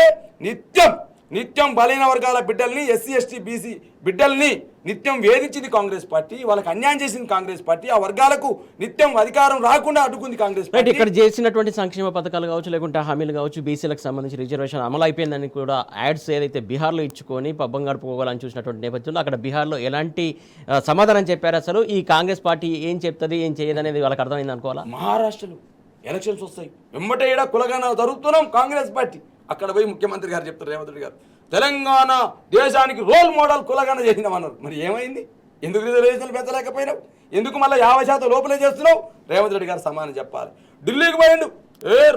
నిత్యం బలైన వర్గాల బిడ్డల్ని, ఎస్సీ ఎస్టీ బీసీ బిడ్డల్ని నిత్యం వేధించింది కాంగ్రెస్ పార్టీ, వాళ్ళకి అన్యాయం చేసింది కాంగ్రెస్ పార్టీ, ఆ వర్గాలకు నిత్యం అధికారం రాకుండా అడ్డుకుంది కాంగ్రెస్ పార్టీ. ఇక్కడ చేసినటువంటి సంక్షేమ పథకాలు కావచ్చు, లేకుంటే హామీలు కావచ్చు, బీసీలకు సంబంధించి రిజర్వేషన్ అమలు అయిపోయిందని కూడా యాడ్స్ ఏదైతే బీహార్లో ఇచ్చుకొని పబ్బం గడుపుకోవాలని చూసినటువంటి నేపథ్యంలో అక్కడ బీహార్లో ఎలాంటి సమాధానం చెప్పారు? అసలు ఈ కాంగ్రెస్ పార్టీ ఏం చెప్తుంది, ఏం చేయదు అనేది వాళ్ళకి అర్థమైంది అనుకోవాలా? మహారాష్ట్రలో ఎలక్షన్స్ వస్తాయి, వెంబట ఏడా కులగాన జరుగుతున్నాం కాంగ్రెస్ పార్టీ. అక్కడ పోయి ముఖ్యమంత్రి గారు చెప్తారు, రేవంత్ రెడ్డి గారు, తెలంగాణ దేశానికి రోల్ మోడల్ కులగాన చేసినామన్నారు. మరి ఏమైంది? ఎందుకు రిజర్వేషన్లు పెంచలేకపోయినావు? ఎందుకు మళ్ళీ 50% లోపలే చేస్తున్నావు? రేవంత్ రెడ్డి గారు సమానం చెప్పాలి. ఢిల్లీకి పోయిండు,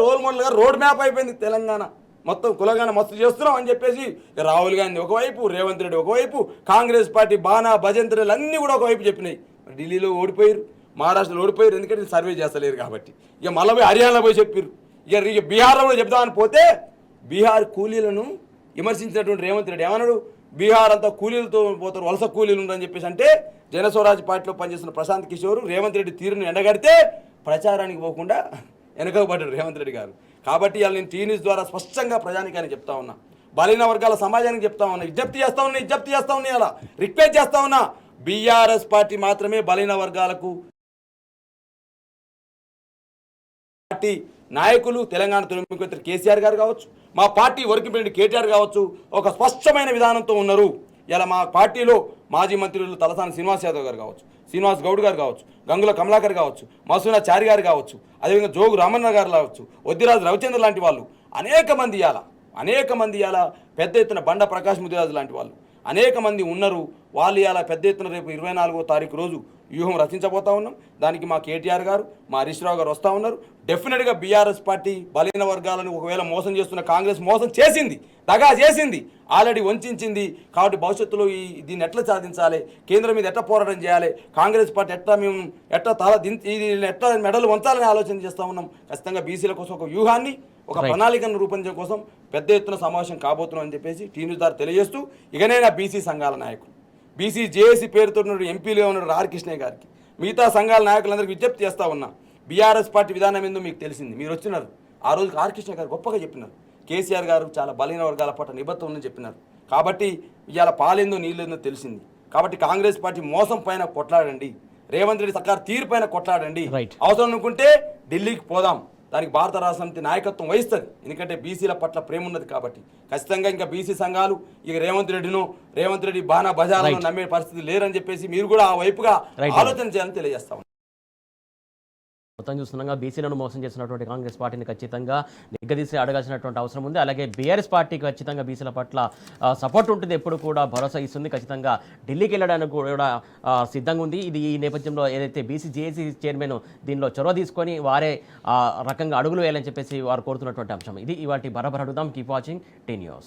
రోల్ మోడల్ గారు రోడ్ మ్యాప్ అయిపోయింది తెలంగాణ మొత్తం కులగాన మస్తు చేస్తున్నాం అని చెప్పేసి రాహుల్ గాంధీ ఒకవైపు, రేవంత్ రెడ్డి ఒకవైపు, కాంగ్రెస్ పార్టీ బాణా భజంత్రులు అన్నీ కూడా ఒకవైపు చెప్పినాయి. మరి ఢిల్లీలో ఓడిపోయారు, మహారాష్ట్రలో ఓడిపోయారు, ఎందుకంటే సర్వే చేస్తలేరు కాబట్టి. ఇక మళ్ళీ పోయి హర్యానాలో పోయి చెప్పారు. ఇక బీహార్లో కూడా చెప్దామని పోతే బీహార్ కూలీలను విమర్శించినటువంటి రేవంత్ రెడ్డి ఏమన్నాడు? బీహార్ అంతా కూలీలతో పోతారు, వలస కూలీలు ఉండని చెప్పేసి అంటే జనస్వరాజ్ పార్టీలో పనిచేస్తున్న ప్రశాంత్ కిషోర్ రేవంత్ రెడ్డి తీరును ఎండగడితే ప్రచారానికి పోకుండా వెనకబడ్డాడు రేవంత్ రెడ్డి గారు. కాబట్టి ఇవాళ నేను టీ న్యూస్ ద్వారా స్పష్టంగా ప్రజానికానికి చెప్తా ఉన్నా, బలైన వర్గాల సమాజానికి చెప్తా ఉన్నా, విజ్ఞప్తి చేస్తా ఉన్నా అలా రిక్వెస్ట్ చేస్తా ఉన్నా, బీఆర్ఎస్ పార్టీ మాత్రమే బలైన వర్గాలకు పార్టీ నాయకులు, తెలంగాణ తొలి ముఖ్యమంత్రి కేసీఆర్ గారు కావచ్చు, మా పార్టీ వర్కింగ్ కేటీఆర్ కావచ్చు, ఒక స్పష్టమైన విధానంతో ఉన్నారు. ఇలా మా పార్టీలో మాజీ మంత్రులు తలసాని శ్రీనివాస్ యాదవ్ గారు కావచ్చు, శ్రీనివాస్ గౌడ్ గారు కావచ్చు, గంగుల కమలాకర్ కావచ్చు, మసూనా చారి గారు కావచ్చు, అదేవిధంగా జోగు రామన్న గారు కావచ్చు, వద్దిరాజు రవిచంద్ర లాంటి వాళ్ళు అనేక మంది ఇవాళ పెద్ద ఎత్తున బండ ప్రకాష్ ముదిరాజు లాంటి వాళ్ళు అనేక మంది ఉన్నారు. వాళ్ళు ఇవాళ పెద్ద ఎత్తున రేపు 24వ తారీఖు రోజు వ్యూహం రచించబోతా ఉన్నాం. దానికి మా కేటీఆర్ గారు, మా హరీష్ రావు గారు వస్తూ ఉన్నారు. డెఫినెట్గా బీఆర్ఎస్ పార్టీ బలైన వర్గాలను ఒకవేళ మోసం చేస్తున్న కాంగ్రెస్ మోసం చేసింది, దగా చేసింది, ఆల్రెడీ వంచింది. కాబట్టి భవిష్యత్తులో దీన్ని ఎట్లా సాధించాలి, కేంద్రం మీద ఎట్లా పోరాటం చేయాలి, కాంగ్రెస్ పార్టీ ఎట్లా మెడలు వంచాలని ఆలోచన చేస్తూ ఉన్నాం. ఖచ్చితంగా బీసీల కోసం ఒక వ్యూహాన్ని, ఒక ప్రణాళికను రూపొందించడం కోసం పెద్ద ఎత్తున సమావేశం కాబోతున్నాం అని చెప్పేసి టీ న్యూస్ ద్వారా తెలియజేస్తూ, ఇకనైనా బీసీ సంఘాల నాయకులు, బీసీ జేఏసీ పేరుతో ఉన్న ఎంపీలుగా ఉన్న ఆర్ కృష్ణయ్య గారికి, మిగతా సంఘాల నాయకులందరికీ విజ్ఞప్తి చేస్తూ ఉన్నా, బీఆర్ఎస్ పార్టీ విధానం ఏందో మీకు తెలిసింది. మీరు వచ్చినారు ఆ రోజు ఆర్ కృష్ణ గారు గొప్పగా చెప్పినారు, కేసీఆర్ గారు చాలా బలైన వర్గాల పట్ల నిబద్ధత ఉందని చెప్పినారు. కాబట్టి ఇవాళ పాలేందో నీళ్ళేందో తెలిసింది. కాబట్టి కాంగ్రెస్ పార్టీ మోసం పైన కొట్లాడండి, రేవంత్ రెడ్డి సర్కార్ తీరు పైన కొట్లాడండి. అవసరం అనుకుంటే ఢిల్లీకి పోదాం, దానికి భారత రాష్ట్ర సమితి నాయకత్వం వహిస్తుంది. ఎందుకంటే బీసీల పట్ల ప్రేమ ఉన్నది కాబట్టి. ఖచ్చితంగా ఇంకా బీసీ సంఘాలు ఇక రేవంత్ రెడ్డి బాణా బజార్ను నమ్మే పరిస్థితి లేరని చెప్పేసి మీరు కూడా ఆ వైపుగా ఆలోచన చేయాలని తెలియజేస్తాం. మొత్తం చూస్తున్నాగా బీసీలను మోసం చేసినటువంటి కాంగ్రెస్ పార్టీని ఖచ్చితంగా నిగ్గదీసి అడగాల్సినటువంటి అవసరం ఉంది. అలాగే బీఆర్ఎస్ పార్టీకి ఖచ్చితంగా బీసీల పట్ల సపోర్ట్ ఉంటుంది, ఎప్పుడు కూడా భరోసా ఇస్తుంది. ఖచ్చితంగా ఢిల్లీకి వెళ్ళడానికి కూడా సిద్ధంగా ఉంది. ఇది ఈ నేపథ్యంలో ఏదైతే బీసీ జేఏసీ చైర్మన్ దీనిలో చొరవ తీసుకొని వారే రకంగా అడుగులు వేయాలని చెప్పేసి వారు కోరుతున్నటువంటి అంశం ఇది. ఇవాటి బరాబర్ అడుగుదాం. Keep watching tea news.